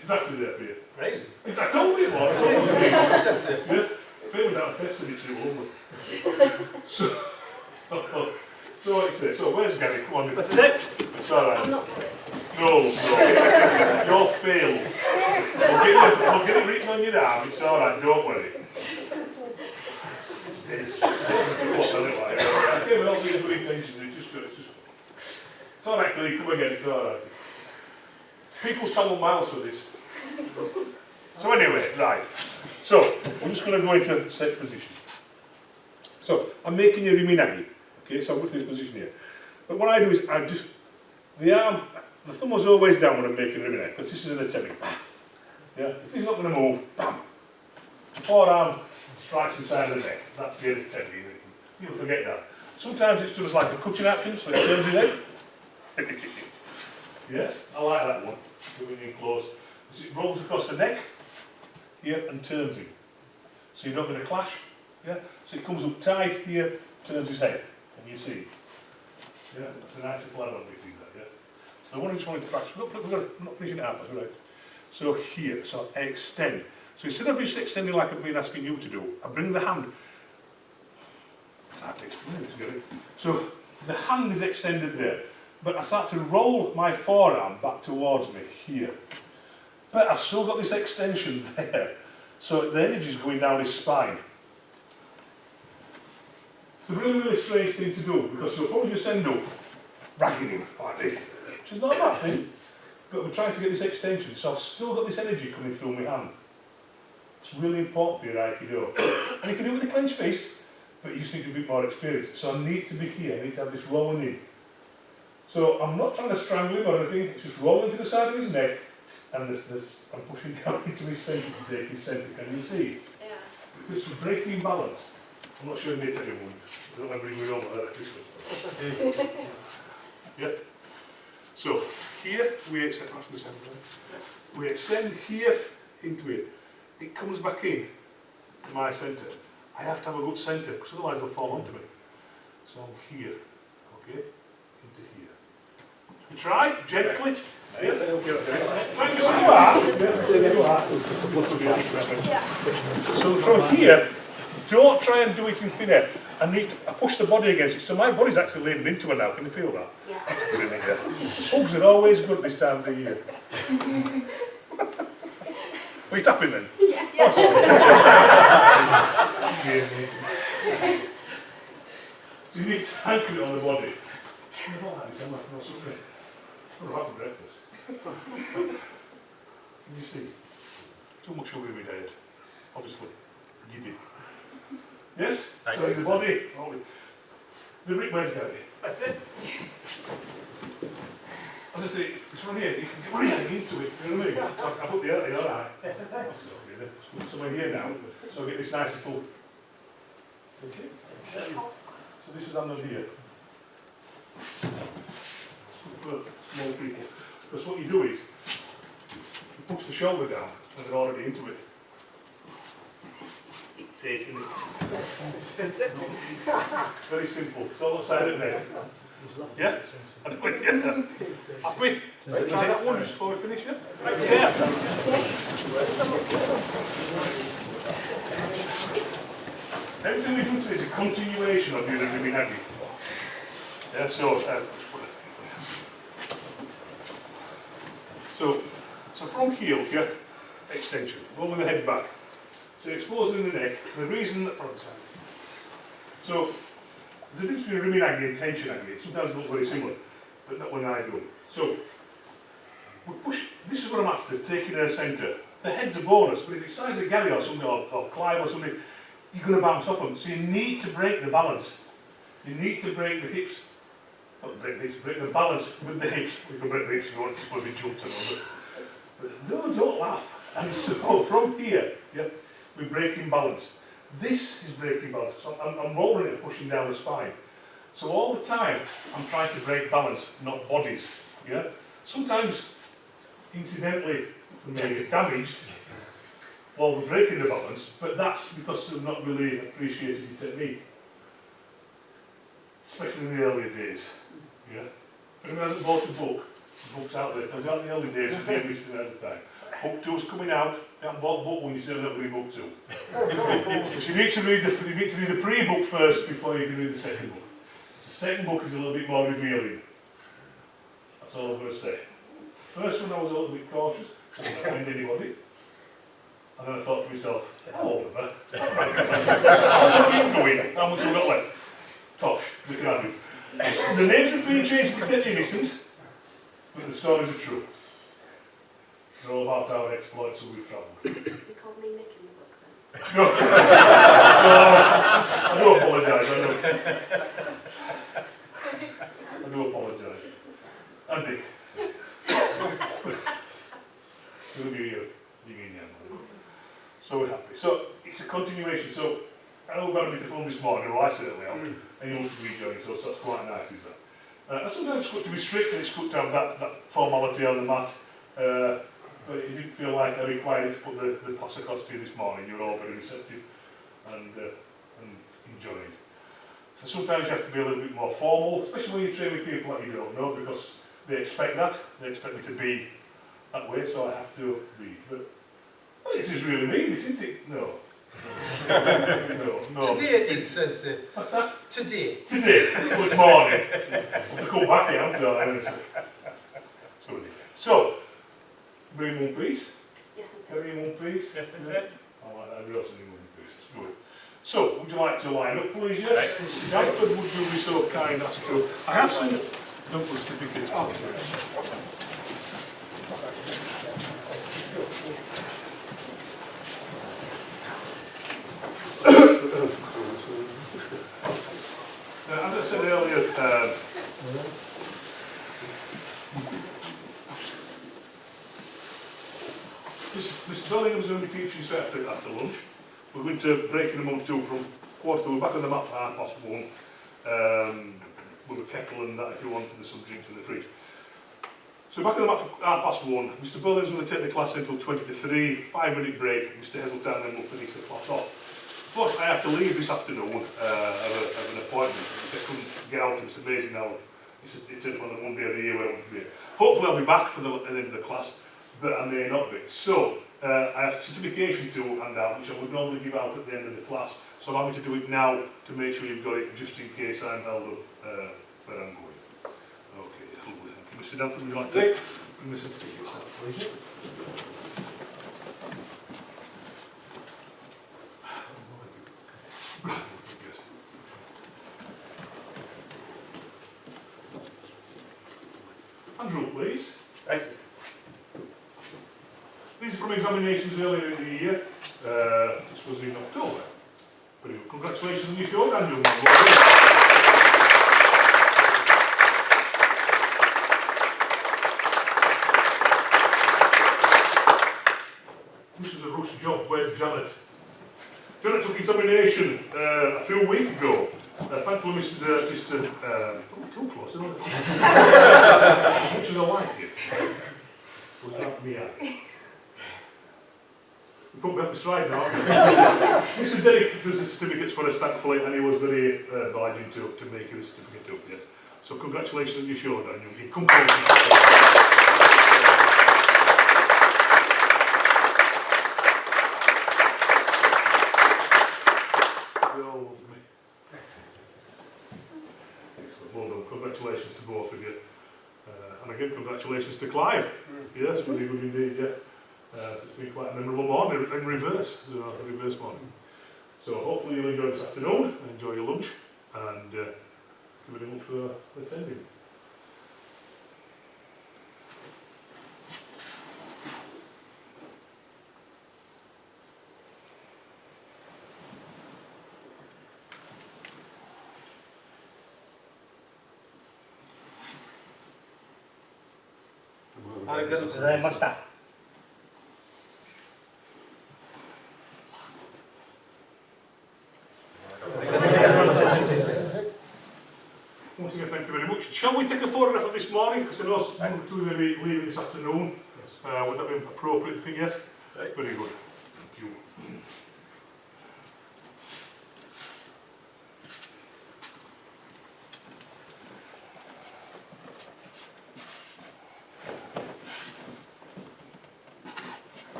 exactly there for you. Crazy. I told you what. Yeah? Failing down testing it too over. So what you say? So where's Gary? Come on. That's it. It's alright. I'm not good. No. You're failed. We'll get it written on your arm. It's alright, don't worry. It's with all these good intentions, it's alright, Glee, come again, it's alright. People's travel miles for this. So anyway, right. So, I'm just going to go into set position. So, I'm making a riminagi. Okay, so I'll go to this position here. But what I do is, I just, the arm, the thumb was always down when I'm making a riminagi, because this is an attempt. Yeah, if he's not going to move, bam. The forearm strikes inside of the neck. That's the technique. You'll forget that. Sometimes it's done as like a cutting action, so it turns his head. Yes, I like that one. Moving in close. As it rolls across the neck, here, and turns him. So you're not going to clash. Yeah. So it comes up tight here, turns his head, and you see. Yeah, that's a nice little add-on bit, is that, yeah? So I just wanted to practice. Look, I'm not finishing it up, that's right. So here, so I extend. So instead of just extending like I've been asking you to do, I bring the hand. It's hard to explain this, really. So the hand is extended there, but I start to roll my forearm back towards me here. But I've still got this extension there, so the energy is going down his spine. It's a really, really strange thing to do, because you'll probably just end up ragging him like this, which is not a bad thing, but we're trying to get this extension, so I've still got this energy coming through my hand. It's really important for your Aikido. And you can do it with a clenched fist, but you just need a bit more experience. So I need to be here, I need to have this rolling in. So I'm not trying to strangle him or anything, it's just rolling to the side of his neck, and I'm pushing down into his centre to take his centre. Can you see? Yeah. It's breaking balance. I'm not showing it to anyone. I don't remember bringing over that Christmas. Yeah. So here we extend. We extend here into it. It comes back in to my centre. I have to have a good centre, because otherwise they'll fall onto me. So I'm here, okay, into here. We try gently. Yeah. So from here, don't try and do it in thin air. I push the body against it. So my body's actually leaning into it now. Can you feel that? Yeah. Hugs are always good this time of the year. Are you tapping then? Yeah. Oh, sorry. So you need to anchor it on the body. I'm not suffering. I'm not for breakfast. Can you see? Too much sugar in my diet, obviously. Giddy. Yes? So in the body, the Rick, where's Gary? That's it. As I say, it's from here, you can get really into it, you know what I mean? So I put the early, alright. So somewhere here now, so I get this nice little. Okay. So this is under here. So for small people. Because what you do is, you push the shoulder down, and they're already into it. It says in it. Very simple. It's all outside of there. Yeah? Yeah. Happy? Try that one just before we finish it. Yeah. Everything we do today is a continuation of doing the Riminagi. Yeah, so from heel, yeah, extension, rolling the head back. So exposing the neck, the reason that, so there's a difference between Riminagi and tension agi. Sometimes they look very similar, but not when I do. So we push, this is what I'm after, taking their centre. The head's a bonus, but if it's size of Gary or something, or Clive or something, you're going to bounce off them. So you need to break the balance. You need to break the hips. Not break the hips, break the balance with the hips. We can break the hips if you want to be jumped on. But no, don't laugh. And so from here, yeah, we're breaking balance. This is breaking balance. So I'm rolling it and pushing down the spine. So all the time, I'm trying to break balance, not bodies. Yeah. Sometimes, incidentally, we may get damaged while we're breaking the balance, but that's because they've not really appreciated the technique. Especially in the earlier days. Yeah. If anyone hasn't bought a book, the book's out there. It tells you out in the early days, the English at the time. Book 2's coming out. You haven't bought book 1, you still don't read book 2. Because you need to read the pre-book first before you can read the second book. The second book is a little bit more revealing. That's all I'm going to say. The first one I was a little bit cautious, I didn't offend anybody. And then I thought to myself, how old am I? How long going? How much have I got left? Tosh, we can have it. The names have been changed to pretend innocent, but the stories are true. They're all about our exploits and we've travelled. You called me Nick in the book then? No, I do apologise, I do apologise. And Dick. Good New Year. So we're happy. So it's a continuation. So I know we've had a bit of fun this morning, well I certainly have, and you want to be joining, so that's quite nice, is that? And sometimes it's good to be strict and it's good to have that formality on the mat. But it didn't feel like I required to put the class across to you this morning. You were all very receptive and enjoyed. So sometimes you have to be a little bit more formal, especially when you train with people that you don't know, because they expect that. They expect me to be that way, so I have to be. But well, this is really me, isn't it? No. No. Today it is, Sensei. What's that? Today. Today, well, it's morning. I'll have to come back here, haven't I? So, bring one piece. Yes, it's Carry in one piece. Yes, that's it. I like that. Yours in one piece. It's good. So, would you like to line up, please? Yes. Mr. Danford, would you be so kind as to? I have some Dunkel certificates. As I said earlier, Mr. Bellingham's going to be teaching straight after lunch. We're going to break in a month two from quarter to, we're back on the mat for 1:30. With a kettle and that if you want, and there's some drinks in the fridge. So back on the mat for 1:30. Mr. Bellingham's going to take the class until 20 to 3, 5-minute break. Mr. Heseltine then will finish the class off. But I have to leave this afternoon. I have an appointment. I couldn't get out. It's amazing now. It's on the one day of the year where I want to be. Hopefully I'll be back for the end of the class, but I may not be. So I have certification to hand out, which I would normally give out at the end of the class. So allow me to do it now to make sure you've got it, just in case I'm held up where I'm going. Okay, lovely. Thank you. Mr. Danford, would you like to bring the certificates out, please? Yes. Andrew, please. Thanks. These are from examinations earlier in the year. This was in October. Very good. Congratulations on your show, Andrew. This is a rush job. Where's Janet? Janet took examination a few weeks ago. Thankfully, too close, isn't it? As much as I like it. Was that me? We put me up the stride now. Mr. Derrick does the certificates for us, thankfully, and he was very obliging to make you the certificate up, yes. So congratulations on your show, Daniel. You come close. Well done. Congratulations to both of you. And again, congratulations to Clive. Yes, really good indeed, yeah. It's been quite a memorable morning in reverse, a reverse morning. So hopefully you'll enjoy this afternoon, enjoy your lunch, and thank you very much for attending. Once again, thank you very much. Shall we take a photograph of this morning? Because I know one or two may be leaving this afternoon. Would that be an appropriate thing? Yes? Right. Very good. Thank you.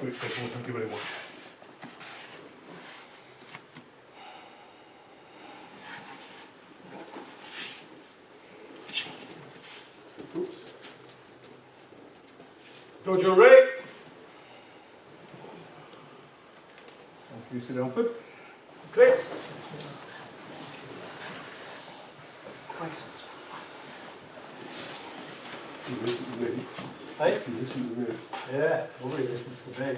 Great, thank you very much. Dojo Ray. Thank you, Mr. Danford. Great. You listen to me. Hey? You listen to me. Yeah, nobody listens to me.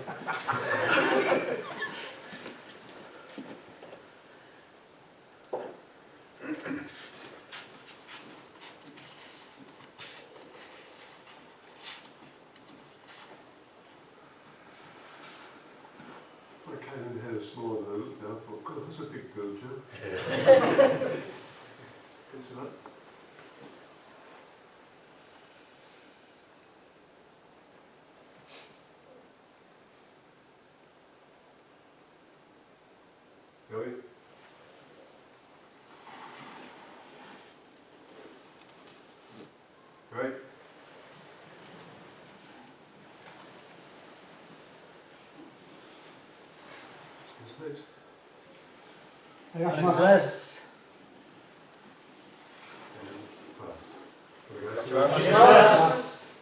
this morning, I looked down and thought, God, that's a big dojo. Isn't it? Joey? Right? What's this? Yes. Yes.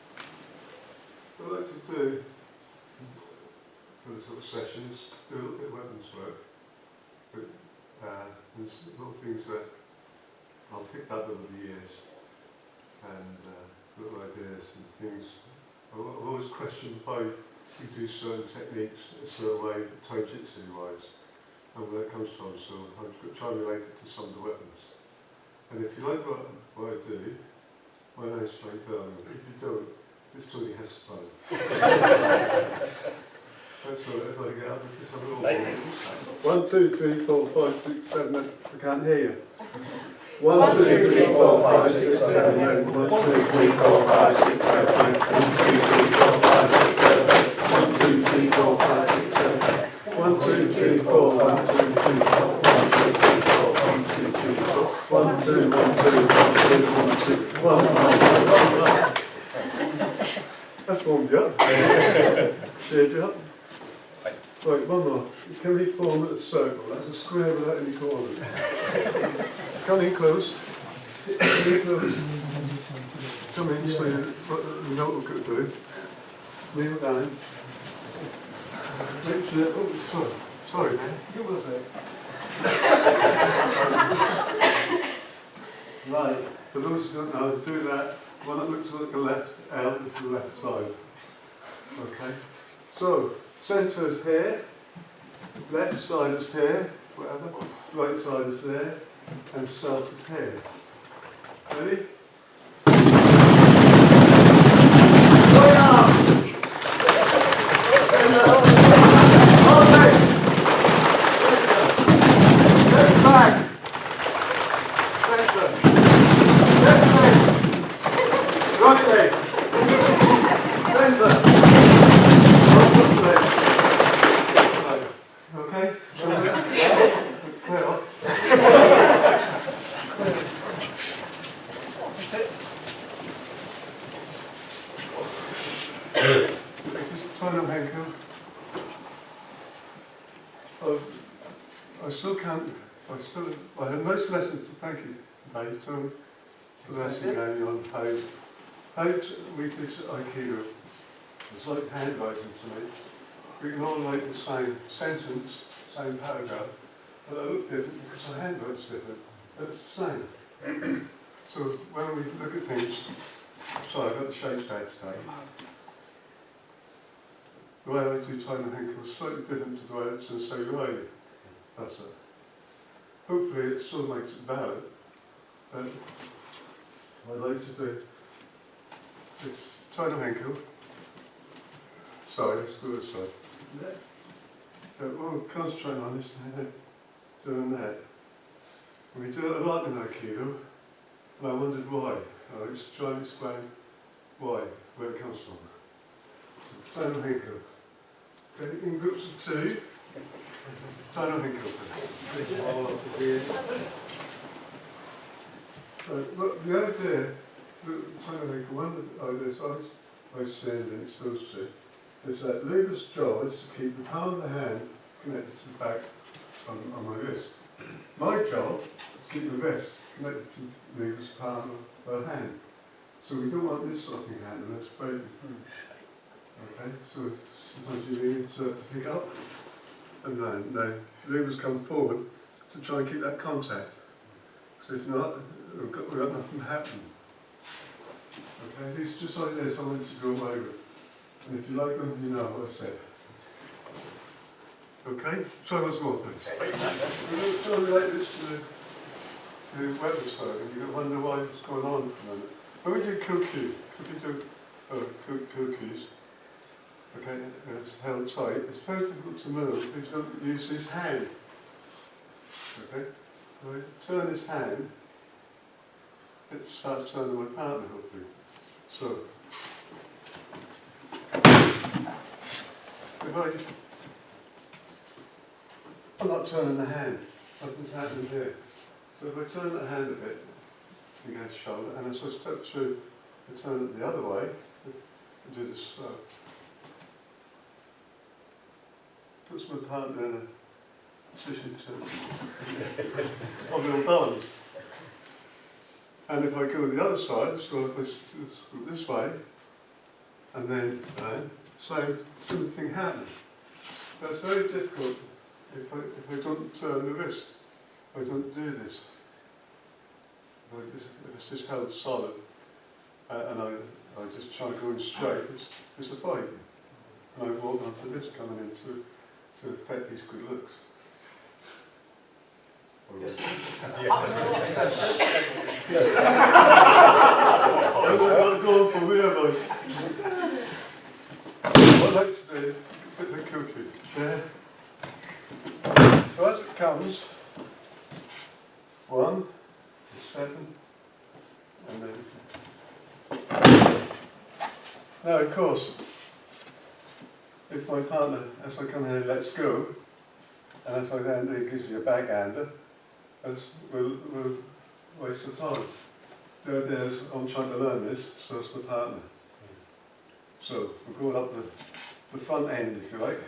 What I like to do for the sort of sessions, do a little bit of weapons work. But there's little things that I've picked up over the years, and little ideas and things. I'm always questioned why we do certain techniques a certain way, taijutsu wise, and where it comes from. So I'm going to try and relate it to some of the weapons. And if you like what I do, my name's Frank Bellman. If you don't, it's Tony Heston. That's all right, if I get up, just have a little 1, 2, 3, 4, 5, 6, 7, 8. I can't hear you. 1, 2, 3, 4, 5, 6, 7, 8. 1, 2, 3, 4, 5, 6, 7, 8. 1, 2, 3, 4, 5, 6, 7, 8. 1, 2, 3, 4, 5, 6, 7, 8. 1, 2, 3, 4, 1, 2, 3, 4, 1, 2, 3, 4, 1, 2, 3, 4, 1, 2, 1, 2, 1, 2, 1, 2, 1, 1. That's warmed you up. Cheered you up. Right, one more. It can be formed as a circle. That's a square without any corners. Come in close. Come in close. Come in, so you know what we're going to do. Kneel down. Make sure. Oh, sorry, man. Give us a Right. For those who don't know, do that. One that looks like a left L is the left side. Okay. So. Centre is here, left side is here, whatever, right side is there, and self is here. Ready? Left back. Centre. Left leg. Right leg. Centre. Okay? Well. Just turn on ankle. I still can't, I had most lessons to thank you today, Tony, for the lesson going on how we teach Aikido. It's like handwriting to me. We can all write the same sentence, same paragraph, but they look different because the handwrite's different, but it's the same. So when we look at things, sorry, I've got the shapes bag today. The way I do time and ankle is slightly different to the way it's in say writing. That's it. Hopefully it sort of makes it valid, but what I'd like to do is time and ankle. Sorry, let's do this side. Well, concentrating on this now, doing that. And we do it a lot in Aikido, and I wondered why. I'll just try and explain why, where it comes from. So, Tano Hinko. Okay, in groups of 2, Tano Hinko first. All up here. Look, the idea, Tano Hinko, one of the ideas I see and exposed to, is that Luger's job is to keep the palm of the hand connected to the back on my wrist. My job is to keep the wrist connected to Luger's palm of the hand. So we don't want this sort of thing happening, that's breaking. Okay, so sometimes you need to pick up and then Luger's come forward to try and keep that contact. So if not, we've got nothing happening. Okay, these are just ideas I want you to go away with. And if you like them, you know what I said. Okay? Try once more, please. We're going to try and relate this to weapons work, and you're going to wonder what's going on for a minute. When we do koku, could we do kokus? okay, it's held tight. It's very difficult to move if you don't use this hand. Okay, if I turn this hand, it starts turning my partner hopefully. So, I'm not turning the hand, nothing's happening here. So if I turn the hand a bit, against the shoulder, and as I step through, I turn it the other way, and do this slow. Puts my partner in a position to of real balance. And if I go the other side, so if I go this way, and then same thing happens. But it's very difficult if I don't turn the wrist, if I don't do this. If it's just held solid, and I just try going straight, it's a fight. And I walk onto this coming in to affect these good looks. Yes. I'm not going for real, like. What I'd like to do is put the cookie there. So as it comes, 1, 7, and then. Now, of course, if my partner, as I come here, lets go, and as I then it gives you a backhander, we'll waste the time. The idea is I'm trying to learn this, so it's my partner. So we're going up the front end, if you like,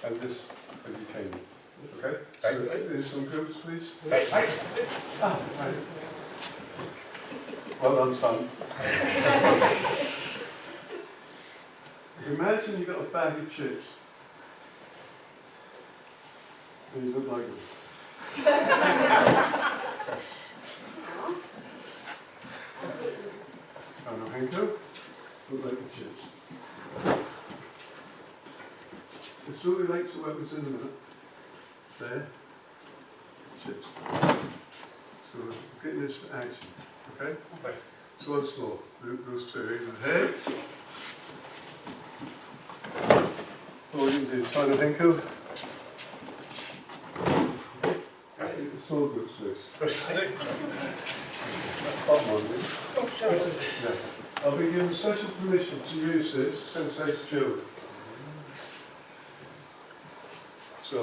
and this as you came. Okay? So there's some groups, please. Ah, right. Well done, son. Imagine you've got a bag of chips and you don't like them. Tano Henko, don't like the chips. It's really late to work with in a minute. There. Chips. So getting this to action. Okay? So once more, those two in the head. What we're going to do is Tano Henko. It's all good, Swiss. Bottom one, yeah. I'll be given special permission to use this Sensei Joe. So,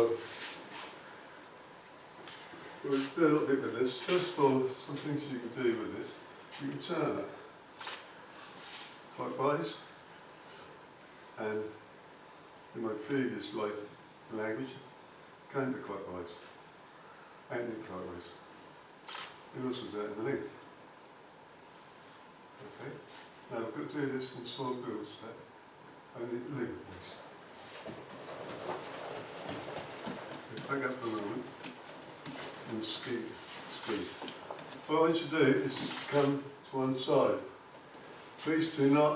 we'll do a little bit with this. First of all, some things you can do with this. You can turn it clockwise, and in my previous life language, counterclockwise, anti-clockwise. It also is out in the length. Okay. Now we're going to do this in small groups, only leave this. Take up for a moment and ski. What I want you to do is come to one side. Please do not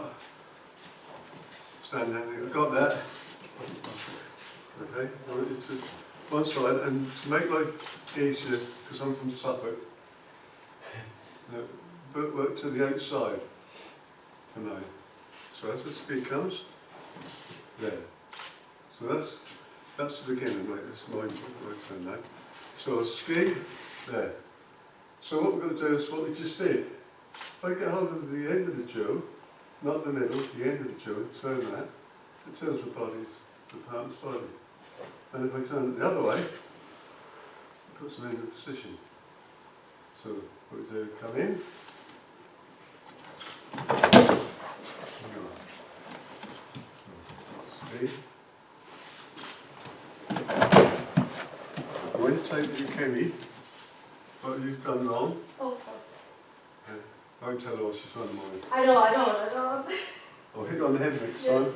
stand there. I've got that. Okay, I want you to one side, and to make life easier, because I'm from Suffolk, work to the outside for now. So as the speed comes, there. So that's the beginning, right? That's my turn now. So ski, there. So what we're going to do is what we just did. If I get hold of the end of the Joe, not the middle, the end of the Joe, turn that, it turns the partner's body. And if I turn it the other way, it puts them in a position. So what we do, come in. Speed. When you take the ukemi, what you've done wrong, Oh, I won't tell her what she's done wrong. I know. I'll hit on the head next time.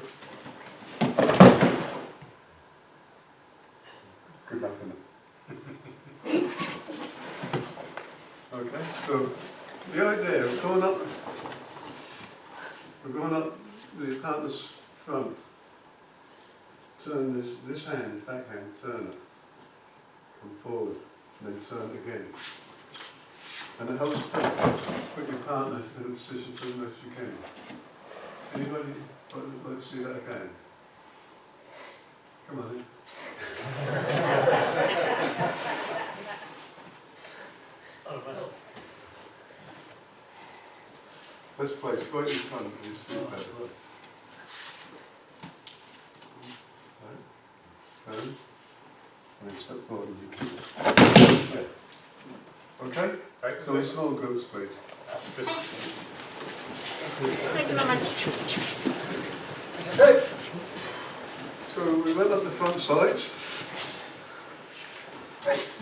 Good luck in it. Okay, so the idea of going up the partner's front, turn this hand, backhand, turn it, come forward, and then turn it again. And it helps put your partner in a position to do the most you can. Anybody like to see that again? Come on then. Let's place right in front and you see better. Right. Turn. And then step forward and you keep it. Yeah. Okay? So in small groups, please. Thank you very much. Okay. So we went up the front sides. That's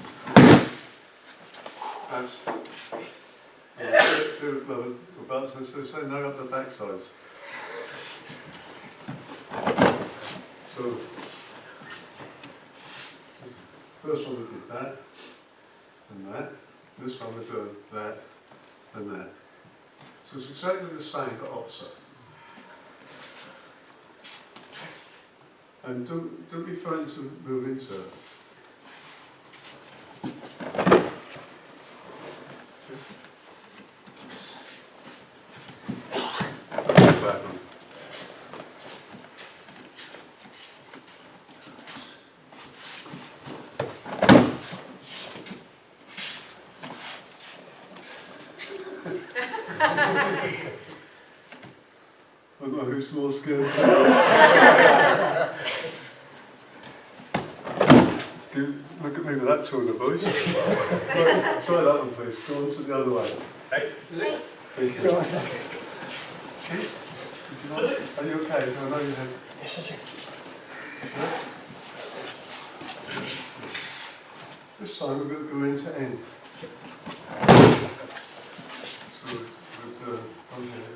about to say now up the back sides. So first one we did that and that. This one we're doing that and that. So it's exactly the same but opposite. And don't be frightened to move into it. Back on. I don't know who's more scared. Look at me with that tone of voice. Right, try that one please. Go on to the other way. Hey. Go on. Are you okay? I know you have. Yes, that's it. This time we're going to go into end. So we'll on here.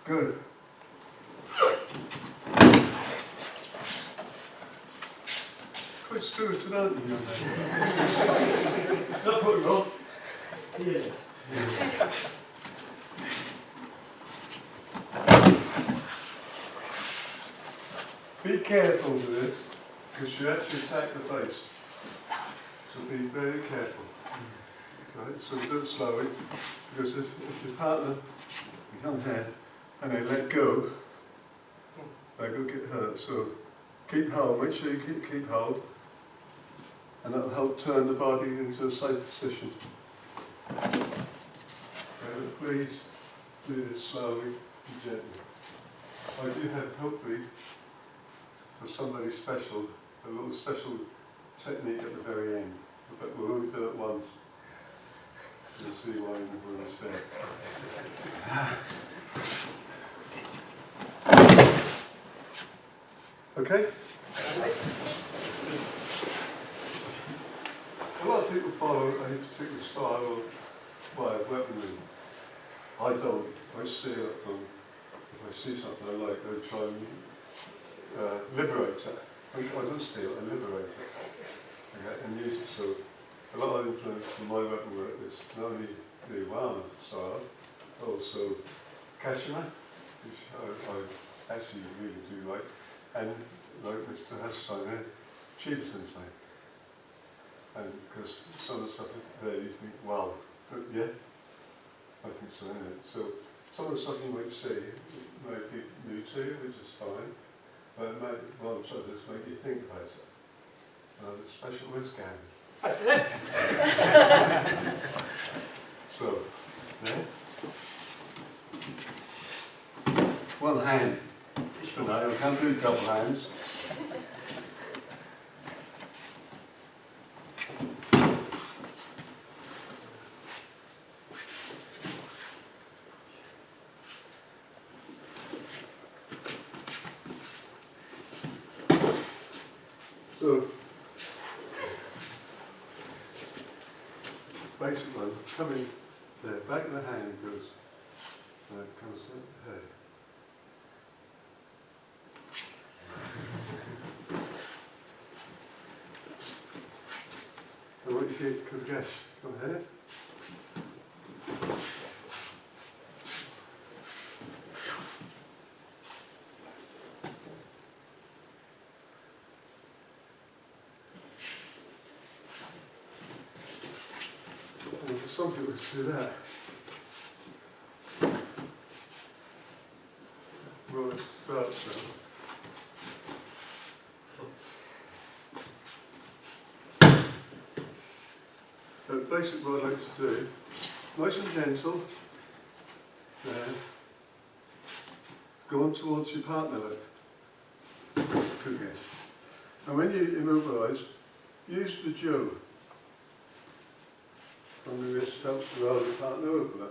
Good. Quite spirited, aren't you, young man? Not putting on. Yeah. Be careful with this, because you actually attack the face. So be very careful. Right, so do it slowly, because if your partner becomes here and they let go, they will get hurt. So keep hold, make sure you keep hold, and that will help turn the body into a safe position. Okay, but please do this slowly and gently. I do have, hopefully, for somebody special, a little special technique at the very end, but we'll only do it once. You'll see why when I say it. Okay? A lot of people follow a particular style or way of weaponry. I don't. I see it from, if I see something I like, I try and liberate it. I don't steal, I liberate it. Okay, and use it. So a lot of influence from my weapon work is not only the Iwama style, but also Kashima, which I actually really do like, and like Mr. Hassan, Chiba Sensei. And because some of the stuff there you think, wow, but yeah, I think so, isn't it? So some of the stuff you might see may be new to you, which is fine, but it might, well, some of this make you think about it. The special is Gary. So, there. One hand. So now you can't do double hands. So, basic one, coming there, back of the hand goes, comes here. And what you get, Kurgash, come here. And for some people to do that. Well, it starts now. Basically what I like to do, nice and gentle, there, go on towards your partner leg. Good guess. And when you immobilise, use the jaw on the wrist, helps to roll your partner over.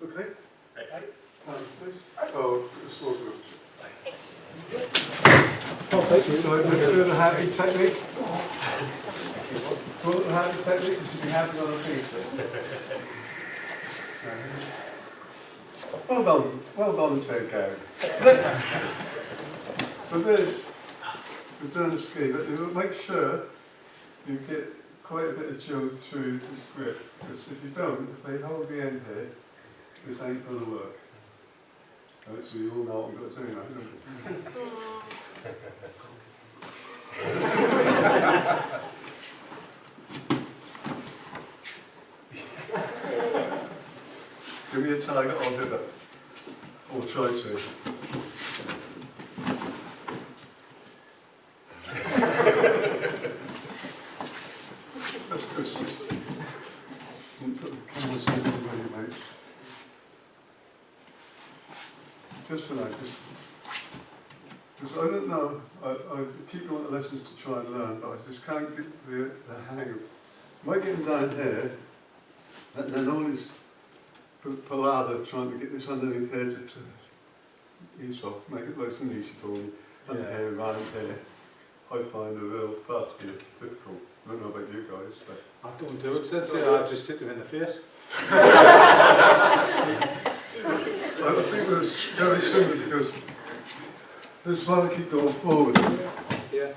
Okay? Hands, please. Oh, a small group. Oh, thank you. So let's do the happy technique. Put the happy technique, you should be happy on the feet. Well done, said Gary. For this, we've done a ski, but you make sure you get quite a bit of jaw through the grip, because if you don't, if they hold the end here, this ain't going to work. So you all know what I'm going to do now, don't you? Give me a target, I'll do that. Or try to. That's Christmas. You put the cameras in everybody, mate. Just for now, because I don't know, I keep going to lessons to try and learn, but I just can't get the hang of it. Am I getting down here, and then all this palaver trying to get this underneath here to ease off, make it nice and easy for me, and the hair around here, I find a real fast bit difficult. I don't know about you guys, but... I don't do it, since I just hit them in the face. I think it's very similar because this is why I keep going forward. Yeah.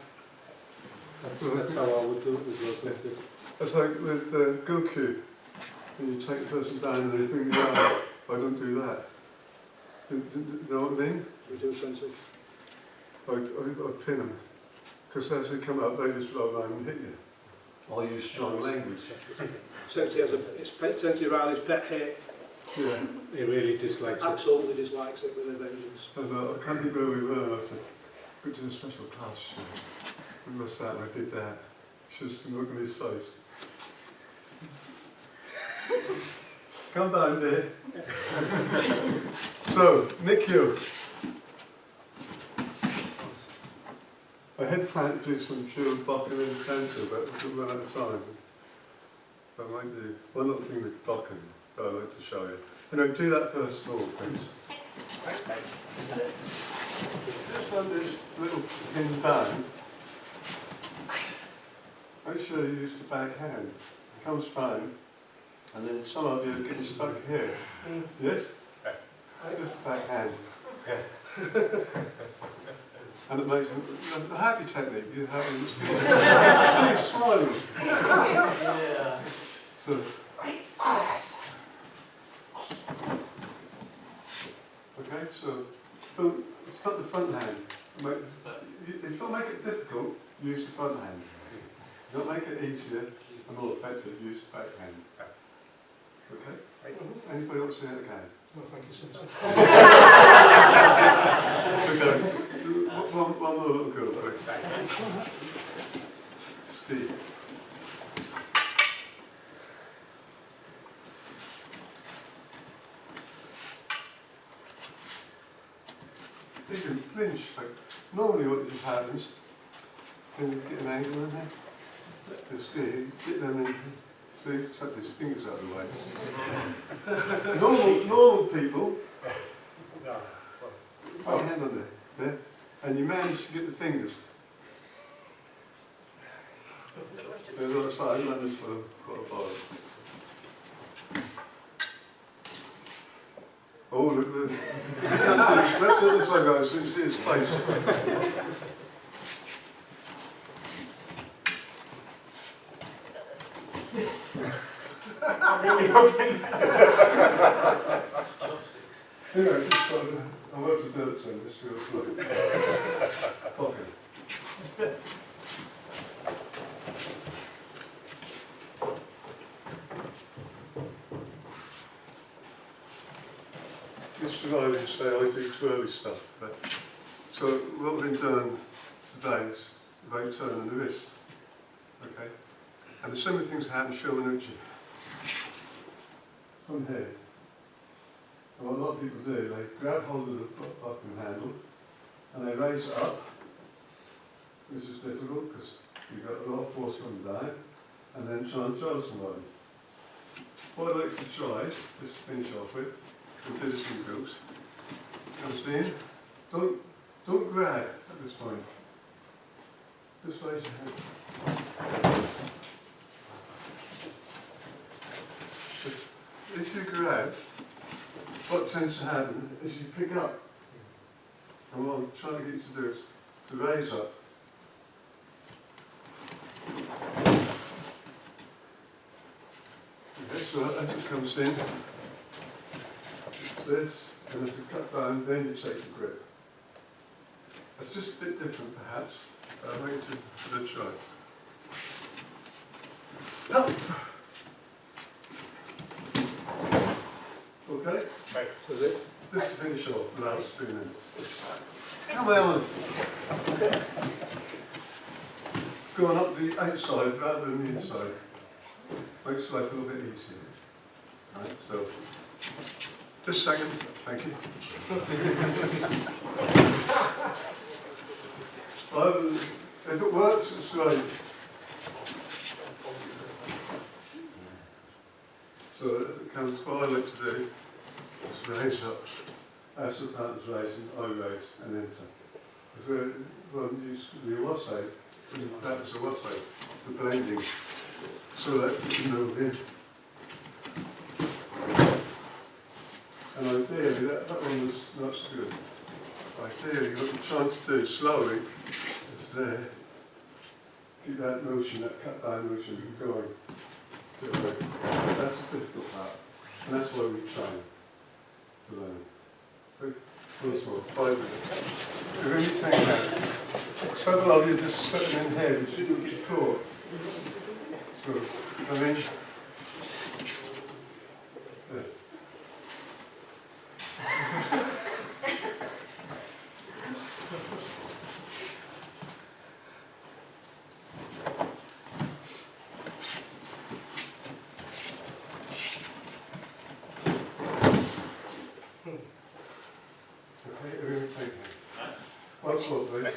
That's how I would do it as well. It's like with Goku, when you take the person down and they bring the arm up. I don't do that. Do you know what I mean? We do something. I pin them. Because as they come up, they just roll around and hit you. I use strong language. Since he has since he ran his pet hate, Yeah. He really dislikes it. absolutely dislikes it with a vengeance. And I can't think where we were. I said, go to a special class. We must that, and I did that. Just look at his face. Come down there. So, Nikyo. I had planned to do some pure bucking in the centre, but we didn't run out of time. I might do one little thing with bucking that I'd like to show you. Anyway, do that first of all, please. Just on this little pin down, make sure you use the back hand. It comes down, and then some of you are getting stuck here. Yes? Just the back hand. And it makes the happy technique. You have see, smiling. Yeah. So. Okay, so it's not the front hand. If you don't make it difficult, use the front hand. If you don't make it easier and more effective, use the back hand. Okay? Anybody else see it again? No, thank you, sir. Okay. One more little girl, please. Steve. You can flinch. Like, normally what just happens, when you get an angle in there, just get them in, see, tuck his fingers out of the way. normal people, put your hand on there, and you manage to get the fingers. There's a side, and just got a bar. Oh, look, let's do it this way, guys, so you see his face. I'm really hoping. Anyway, just I want to do it soon, just see what it's like. Coffee. Yesterday I didn't say I do twirly stuff, but so what we've been doing today is about turning the wrist. Okay? And the similar things happen Shomanuchi. From here. And what a lot of people do, they grab hold of the fucking handle and they raise it up, which is difficult because you've got a lot of force coming down, and then try and throw somebody. What I'd like to try, just to finish off with, we'll do this in groups. Comes in. Don't grab at this point. Just raise your hand. If you grab, what tends to happen is you pick up. And what I'm trying to get you to do is to raise up. Okay, so as it comes in, it's this, and as it cut down, then you take the grip. It's just a bit different perhaps, but I'd like to give it a try. Up. Okay? Right, that's it. Just to finish off the last 3 minutes. Come on. Going up the outside rather than the inside. Makes life a little bit easier. Right, so just a second, thank you. If it works, it's great. So as it comes, what I like to do is raise up, as the partner's raising, I raise and enter. Well, use the wasai, that is a wasai, the blending, so that you can move in. And ideally, that one was not so good. Ideally, what you're trying to do slowly is there, keep that motion, that cut down motion going. That's the difficult part, and that's why we try to learn. First of all, 5 minutes. You're going to take that. Several of you just sitting in here, but you don't get caught. So, I mean, yeah. Once more, please.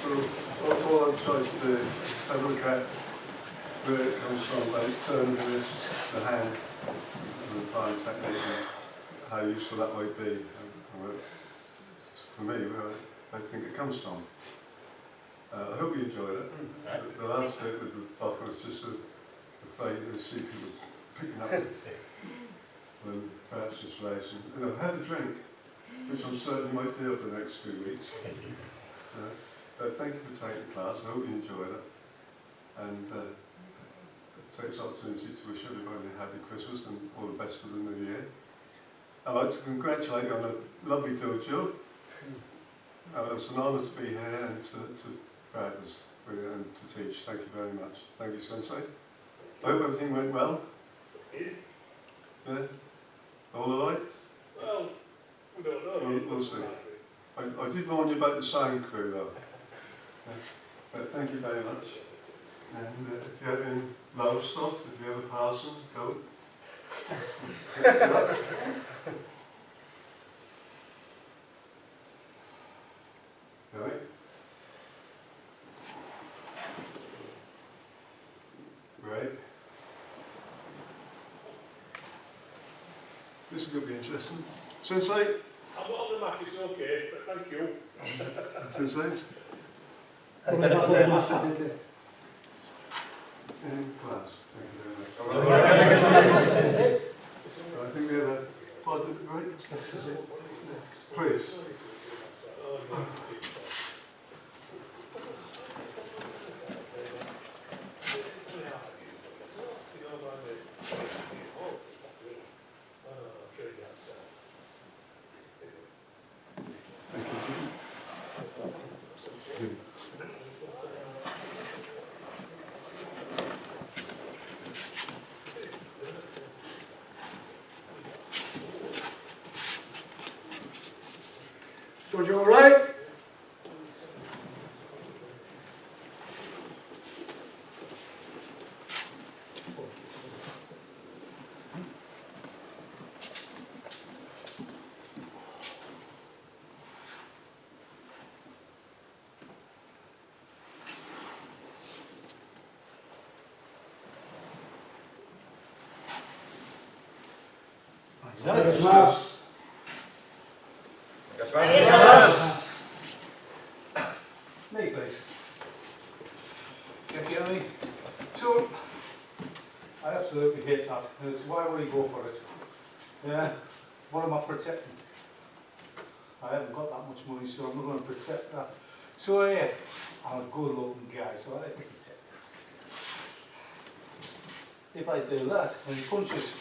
So, all I'm trying to do is have a look at where it comes from, like turning the wrist, the hand, and the fine technique, and how useful that might be. For me, where I think it comes from. I hope you enjoyed it. The last bit with the buck was just a fight to see people picking up when perhaps just racing. And I've had a drink, which I'm certain might do over the next 2 weeks. But thank you for taking the class. I hope you enjoyed it. And it takes opportunity to wish everybody a happy Christmas and all the best for the new year. I'd like to congratulate you on a lovely dojo. It's an honour to be here and to practice and to teach. Thank you very much. Thank you, Sensei. I hope everything went well. Yeah? All alright? Well, we don't know. We'll see. I did warn you about the sound crew though. Yeah. But thank you very much. And if you have any love stuff, if you have a parcel, go. Right? Right. This is going to be interesting. Sensei? I'm not on the Mac, it's okay, but thank you. Sensei? Well, that's very much, isn't it? In class. Thank you very much. That's it. I think we have a 5-minute break. Please. George, you all right? Me, please. You get me? So, I absolutely hate that. And it's why would he go for it? Yeah. What am I protecting? I haven't got that much money, so I'm not going to protect that. So yeah, I'm a good looking guy, so I like to protect that. If I do that, and he punches.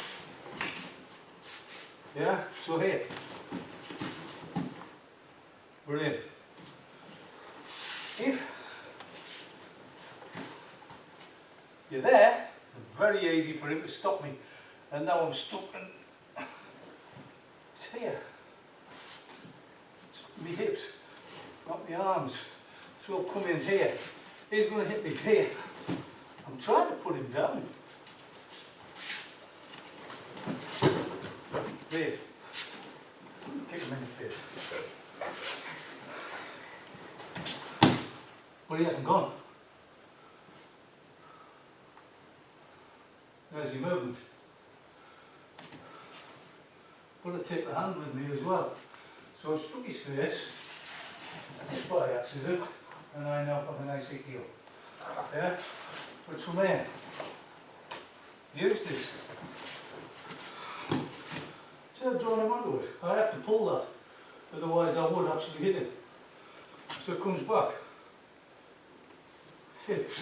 Yeah, so here. Brilliant. If you're there, it's very easy for him to stop me. And now I'm stuck and it's here. It's my hips, not my arms. So I've come in here. He's going to hit me here. I'm trying to put him down. Wait. Kick him in the face. But he hasn't gone. There's your movement. But I take the hand with me as well. So I struck his face, just by accident, and I now have a nice heel. Yeah? But from there, use this. See, I've drawn him onto it. I have to pull that, otherwise I would actually hit him. So it comes back. Hips.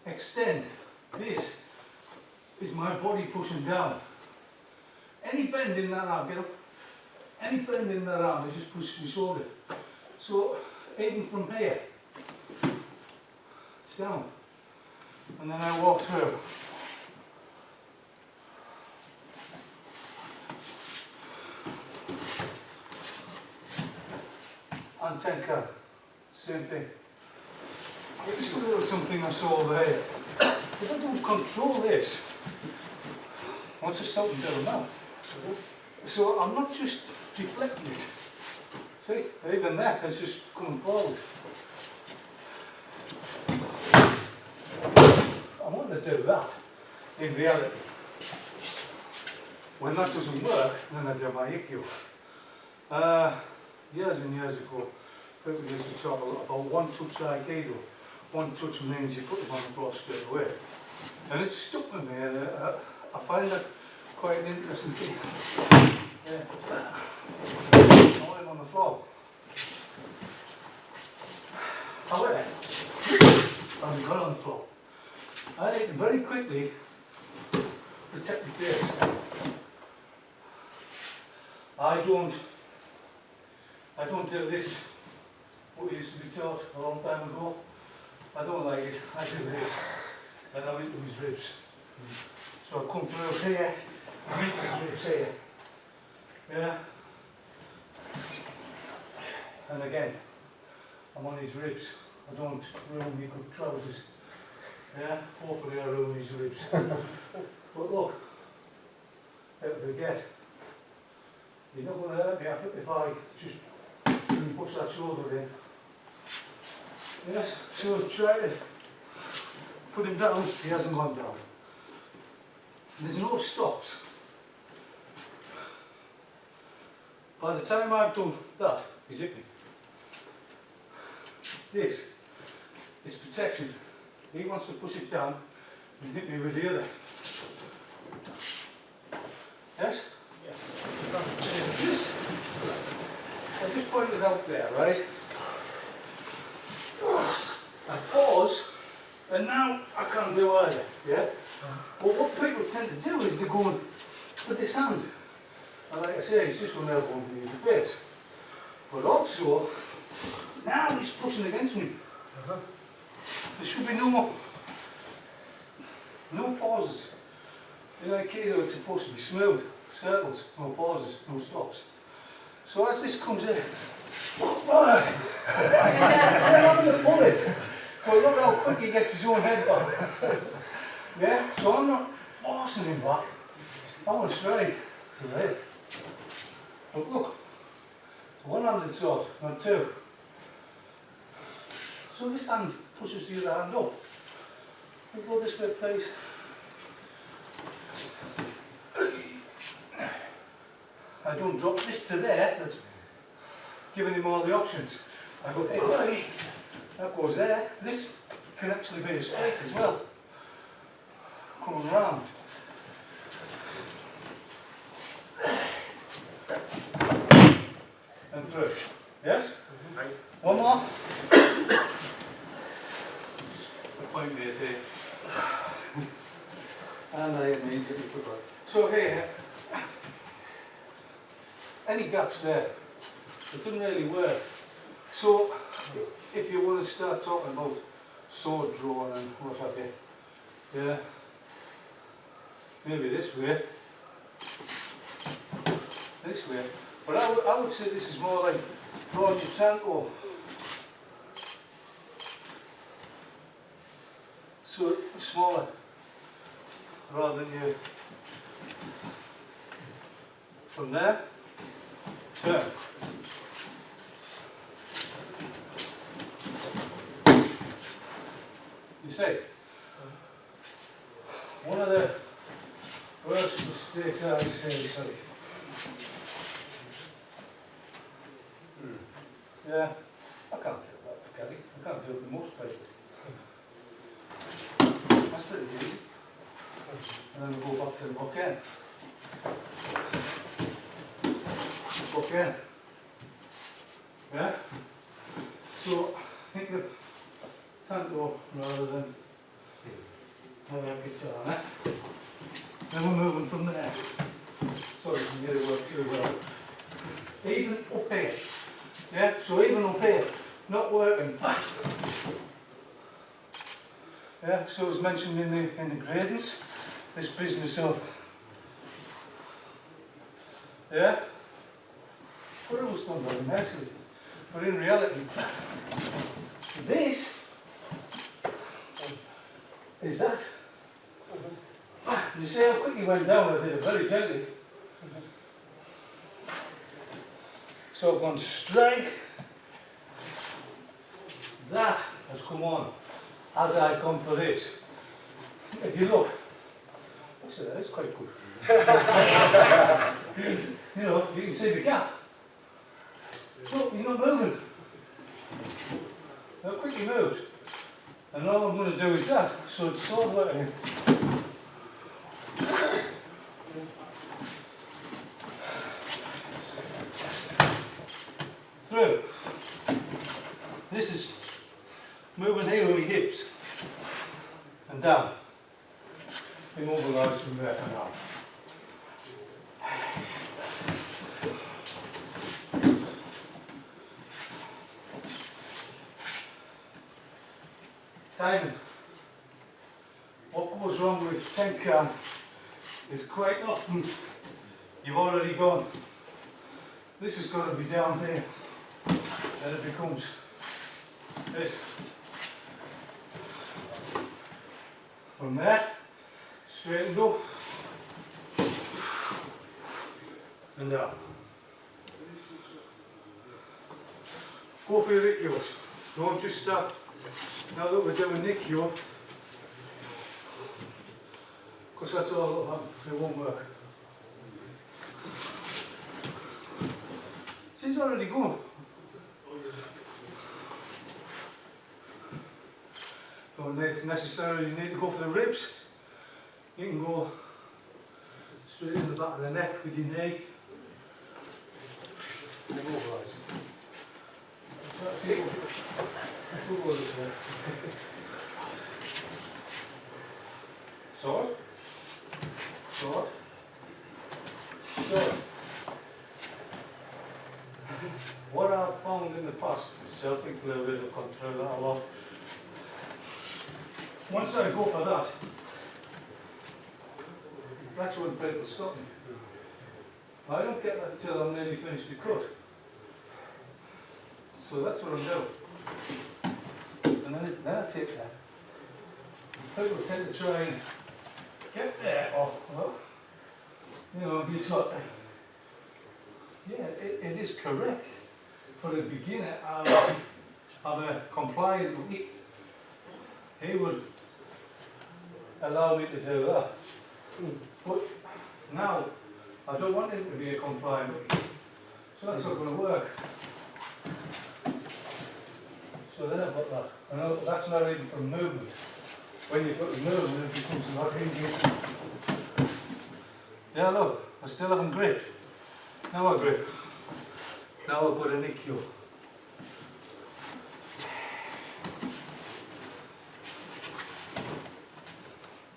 Extend. This is my body pushing down. Any bend in that arm, get up. Any bend in that arm, I just push my shoulder. So even from here, it's down. And then I walk through. And 10 count. Same thing. Just a little something I saw over here. If I don't control this, once I stop and do it now. So I'm not just deflecting it. See, even that is just coming forward. I want to do that in reality. When that doesn't work, then I do my Aikikai. Years and years ago, people used to talk a lot about one-touch Aikido. One touch means you put them on the floor straight away. And it stuck with me, and I find that quite an interesting thing. Yeah. I want him on the floor. However, as he got on the floor, I need to very quickly protect the face. I don't do this, what used to be taught a long time ago. I don't like it. I do this, and I'm into his ribs. So I come through here, I'm into his ribs here. Yeah. And again, I'm on his ribs. I don't ruin my good trousers. Yeah. Hopefully I ruin his ribs. But look, don't forget, you're not going to hurt me if I just push that shoulder in. Yes, so try to put him down, he hasn't gone down. There's no stops. By the time I've done that, he's hit me. This is protection. He wants to push it down and hit me with the other. Yes? Yeah. I just pointed it out there, right? I pause, and now I can't do either, yeah? But what people tend to do is they go and put this hand, and like I say, he's just going to elbow me in the face. But also, now he's pushing against me. There should be no pauses. In Aikido it's supposed to be smooth, circles, no pauses, no stops. So as this comes in, I'm having to pull it. But look how quick he gets his own head back. Yeah, so I'm not forcing him back. I want straight to the head. But look, one-handed sword, not two. So this hand pushes the other hand up. We go this way, please. I don't drop this to there, that's giving him all the options. I go, hey, that goes there. This can actually be a strike as well. Coming round. And through. Yes? One more. Point me here. And I immediately forgot. So here, any gaps there, it doesn't really work. So if you want to start talking about sword drawing and what have you, yeah, maybe this way, but I would say this is more like drawing your tanko. So it's smaller rather than you from there, turn. You see, one of the worst mistakes I say, sorry. Yeah, I can't do that, Kelly. I can't do it with most people. That's pretty easy. And then we go back to the book end. Book end. Yeah? So, think of tanto rather than guitar, eh? Then we're moving from there. Sorry, you can get it work too well. Even up here. Yeah? So even up here, not working. Yeah, so as mentioned in the gradings, this business of, yeah, but it was done very nicely. But in reality, this is that. You see how quick he went down, I did it very gently. So I've gone straight, that has come on. As I come for this, if you look, actually that is quite good. You know, you can see the gap. Look, you're not moving. How quick he moves. And all I'm going to do is that, so it's sword working. Through. This is moving here with my hips and down. Immobilise from there and down. Timing. What goes wrong with Tenkan is quite often you've already gone. This has got to be down here. Then it becomes this. From there, straight and go. And down. Go for your Rikkyos. Don't just stop. Now that we're doing Nikkyo, because that's all that'll happen. It won't work. She's already gone. Don't necessarily need to go for the ribs. You can go straight in the back of the neck with your knee. And immobilise. Sword. Sword. Sword. What I've found in the past, so I think we'll be able to control that a lot. Once I go for that, that's when people stop me. I don't get that until I'm nearly finished the cut. So that's what I'm doing. And then I take that. People tend to try and get there, or, well, you know, you thought, yeah, it is correct for a beginner. I'm a compliant. He would allow me to do that. But now, I don't want him to be a compliant. So that's not going to work. So then I've got that. I know that's not even from movement. When you've got the movement, it becomes a lot easier. Yeah, look, I still haven't gripped. Now I grip. Now I've got an IQ.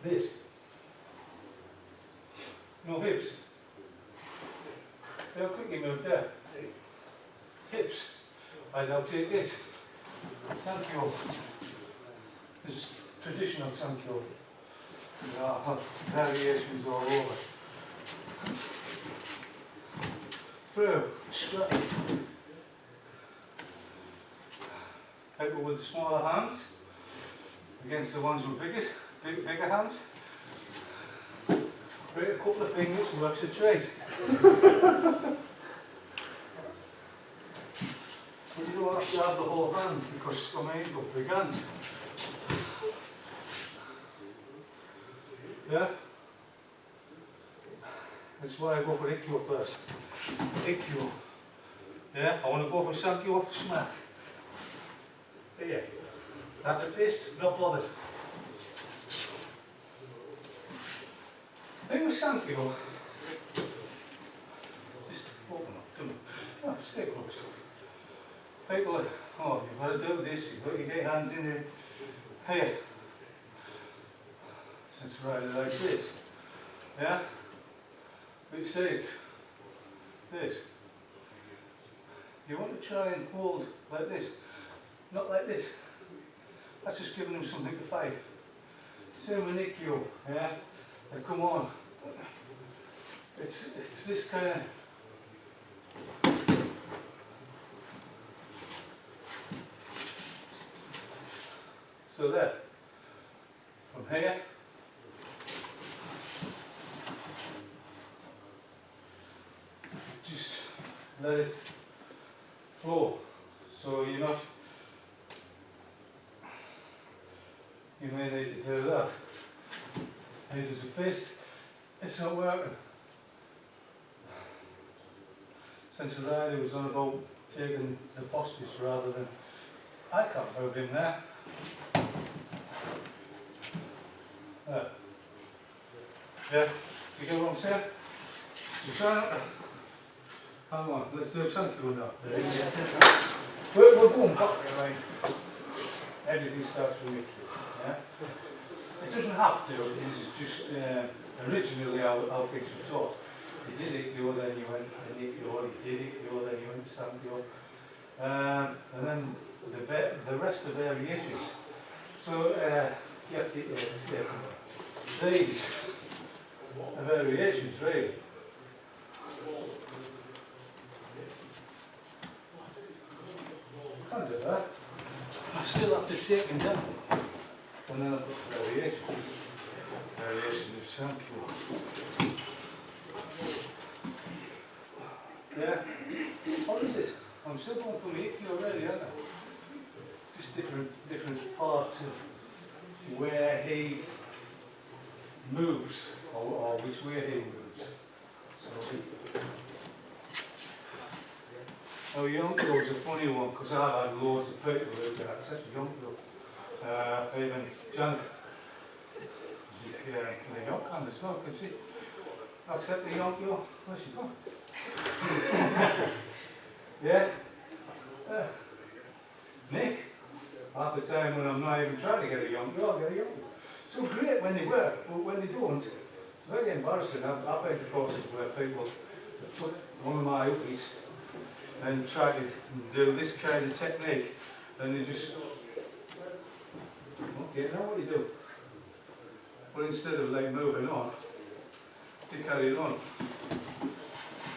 This. No hips. How quick you move there. Hips. I now take this. Sankyo. This is traditional Sankyo. There are variations all over. Through. Straight. People with smaller hands against the ones with bigger hands. Break a couple of fingers works a trade. But you don't have to have the whole hand because I mean you've got big hands. Yeah? That's why I go for Ikkyo first. Ikkyo. Yeah? I want to go for Sankyo, smack. Here. That's a fist, not bothered. The thing with Sankyo, just open up, come on. No, stay close. People are, oh, you've got to do this, you've got to get your hands in there. Here. Since right like this. Yeah? But you see it. This. You want to try and hold like this. Not like this. That's just giving them something to fight. Same with Ikkyo, yeah? And come on. It's this kind of... So there. From here. Just let it flow. So you're not... You may need to do that. And there's a fist, it's not working. Since Riley was on about taking the postures rather than, I can't move him there. There. Yeah, you get what I'm saying? So try not to, hang on, let's do something now. We're going back, right? Everything starts with Mickey. Yeah? It doesn't have to, it's just originally how things were taught. You did Ikkyo, then you went to Ikkyo, you did Ikkyo, then you went to Sankyo. And then the rest of variations. So, these are variations, really. I can't do that. I still have to take him down. And then I've got variation. Variation of Sankyo. Yeah. What is this? I'm still going for Ikkyo already, aren't I? Just different parts of where he moves, or which way he moves. So, oh, Yonkyo's a funny one, because I've had loads of people who can accept Yonkyo. Even Junk, the Yonkan as well, can she accept the Yonkyo? Where's she gone? Yeah? Nick, half the time when I'm not even trying to get a Yonkyo, I'll get a Yonkyo. So great when they work, but when they don't, it's very embarrassing. I've been to courses where people put one of my uppies and try to do this kind of technique, and they just, okay, now what do you do? Well, instead of like moving on, you carry it on.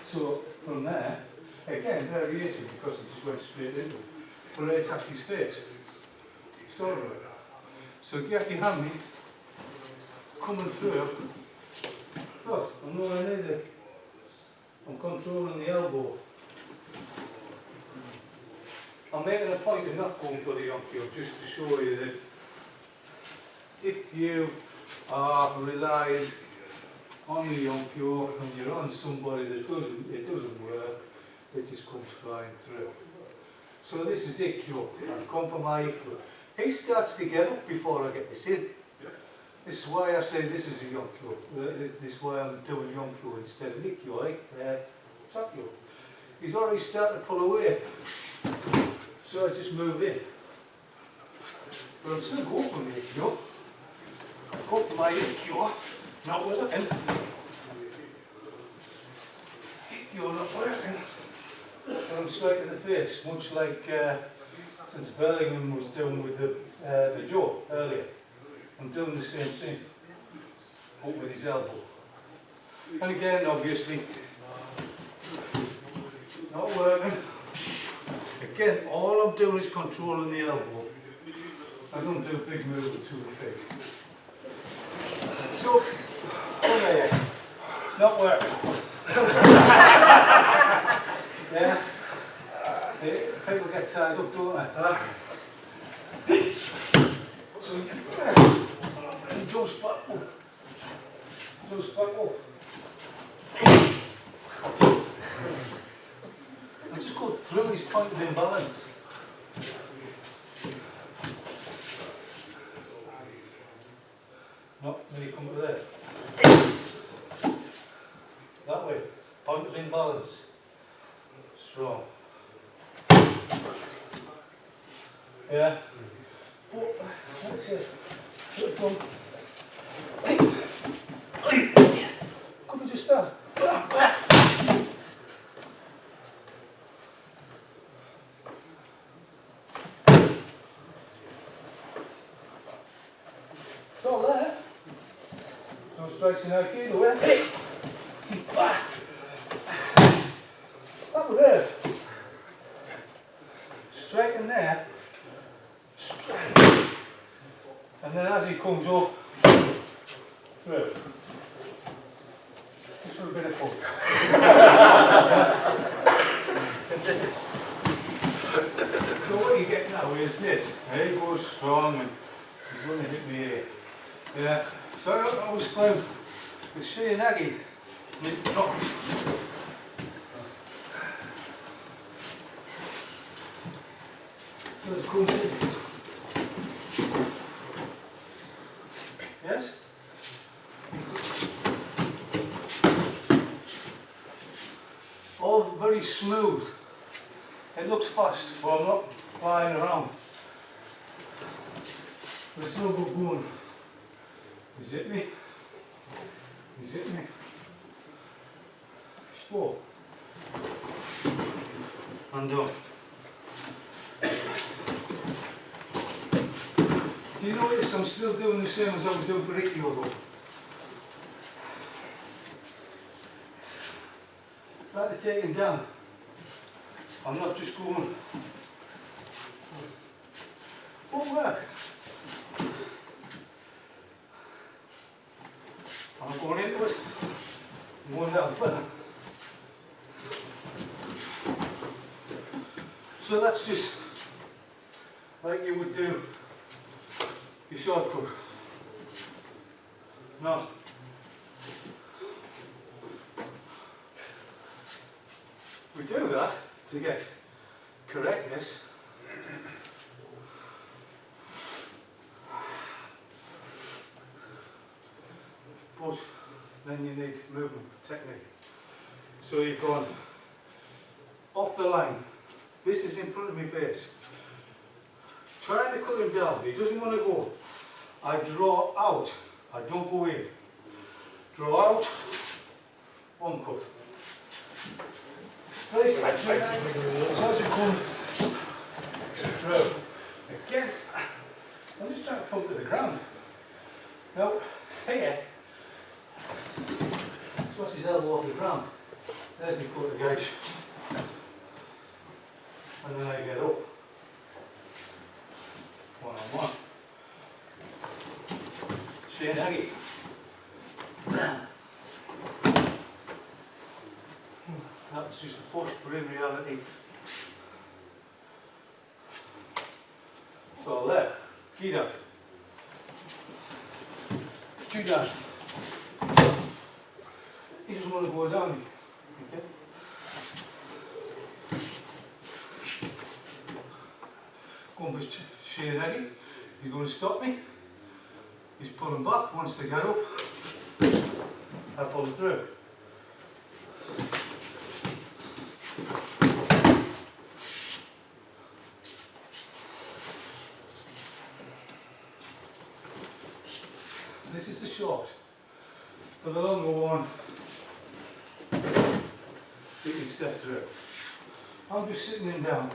So from there, again, variation, because it just went straight into it. but it attacks his face. Sort of. So get your hand coming through. Look, I'm nowhere near the, I'm controlling the elbow. I'm making a point of not going for the yonkyo just to show you that if you are relying on the yonkyo and you're on somebody that it doesn't work, it just comes flying through. So this is ikkyo. I've come for my ikkyo. He starts to get up before I get this in. This is why I say this is a yonkyo. This is why I'm doing yonkyo instead of ikkyo, sakyo. He's already starting to pull away. So I just move in. But I'm still going for my ikkyo. I go for my ikkyo, not working. Ikkyo not working. So I'm striking the face, much like since Bellingham was doing with the jaw earlier. I'm doing the same thing, but with his elbow. And again, obviously, not working. Again, all I'm doing is controlling the elbow. I don't do big movements with the face. So, oh yeah, not working. Yeah, people get tied up, don't they? So he jumps back up. Jumps back up. And just go through his point of imbalance. No, then you come to there. That way. Point of imbalance. Strong. Yeah. But, that's it. Could we just start? It's all there. No strikes in Aikido, eh? That was it. Straight in there. Straight. And then as he comes up, through. Just for a bit of fun. So what you get now is this. He goes strong and he's going to hit me here. Yeah. So I was playing with Shiyanagi and it dropped. So it's comes in. Yes? All very smooth. It looks fast, but I'm not flying around. But it's no good going. Is it me? Is it me? Stop. And done. Do you notice I'm still doing the same as I was doing for Ikkyo though? Try to take him down. I'm not just going. Won't work. I'm going into it. I'm going down further. So that's just like you would do your shortcut. Now, we do that to get correctness. But then you need movement technique. So you've gone off the line. This is in front of my face. Trying to cut him down. He doesn't want to go. I draw out. I don't go in. Draw out. One cut. Very symmetric. So as you come through. Again. I'm just trying to come to the ground. Now, here. Swatch his elbow off the ground. There's my cut of gauge. And then I get up. Come on. Shinagi. That was just a push, but in reality. So left, Kida. Judan. He doesn't want to go down. Okay. Going for Shinagi. He's going to stop me. He's pulling back, wants to get up. I follow through. This is the short. For the longer one, you can step through. I'm just sitting him down.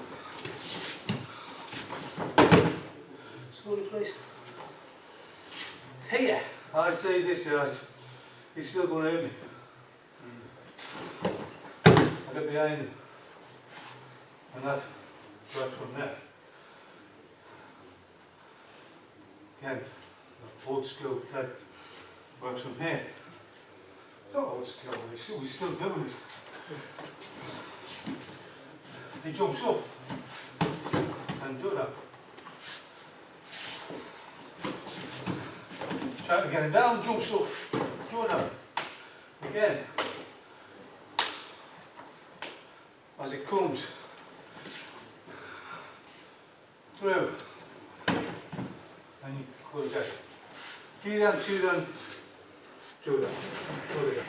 Slowly, please. Here, I say this as he's still going to hit me. I get behind him. And that works from there. Again, old school type works from here. It's not old school, we're still doing it. He jumps up and do that. Try to get him down, jumps up, do that. Again. As it comes through. And you go again. Kiran, Chiran, Judan. Go again.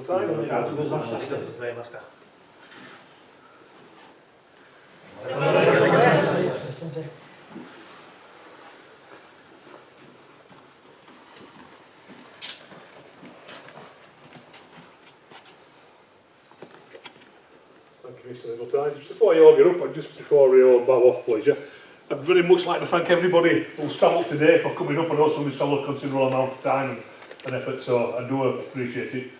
Time. ありがとうございました。ありがとうございました。Thank you, Mr. Hazeltine. Just before you all get up, and just before we all bow off, please, I'd very much like to thank everybody who's travelled today for coming up. I know somebody's travelled a considerable amount of time and effort, so I do appreciate it.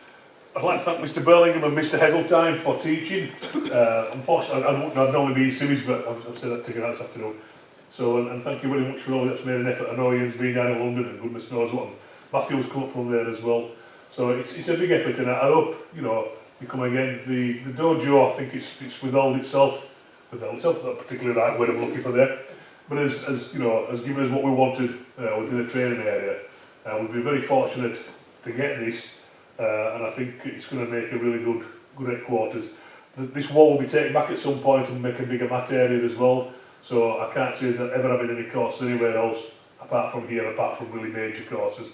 I'd like to thank Mr. Burlingham and Mr. Hazeltine for teaching. Unfortunately, I'd normally be in series, but I've said that to you this afternoon. So, and thank you very much for all that's made an effort. I know Ian's been down in London, and goodness knows what. Matthew's come up from there as well. So it's a big effort, and I hope, you know, you come again. The dojo, I think it's withheld itself. That's not particularly the right word I'm looking for there. But as you know, has given us what we wanted within the training area. We've been very fortunate to get this, and I think it's going to make a really good headquarters. This wall will be taken back at some point and make a bigger mat area as well. So I can't say there's ever having any courses anywhere else apart from here, apart from really major courses.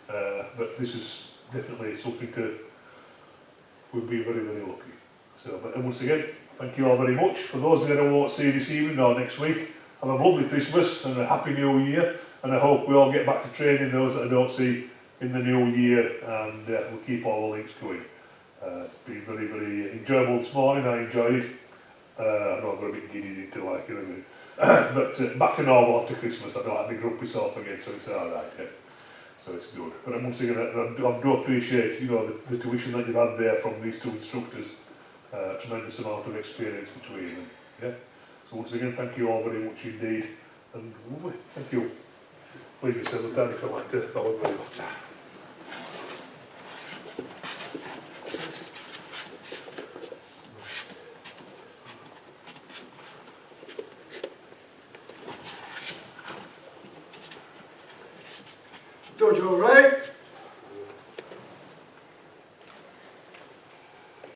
But this is definitely something we've been very, very lucky. So, but once again, thank you all very much. For those that I won't see this evening or next week, have a lovely Christmas and a happy New Year. And I hope we all get back to training those that I don't see in the new year, and we'll keep all the links going. It's been very, very enjoyable this morning. I enjoyed it. I know I got a bit giddy into like it, but back to normal after Christmas. I don't have to group myself again, so it's all right. Yeah. So it's good. But once again, I do appreciate, you know, the tuition that you've had there from these two instructors. Tremendous amount of experience between them. Yeah. So once again, thank you all very much indeed, and lovely. Thank you. Please be settled down if you'd like to follow very often. Dojo right,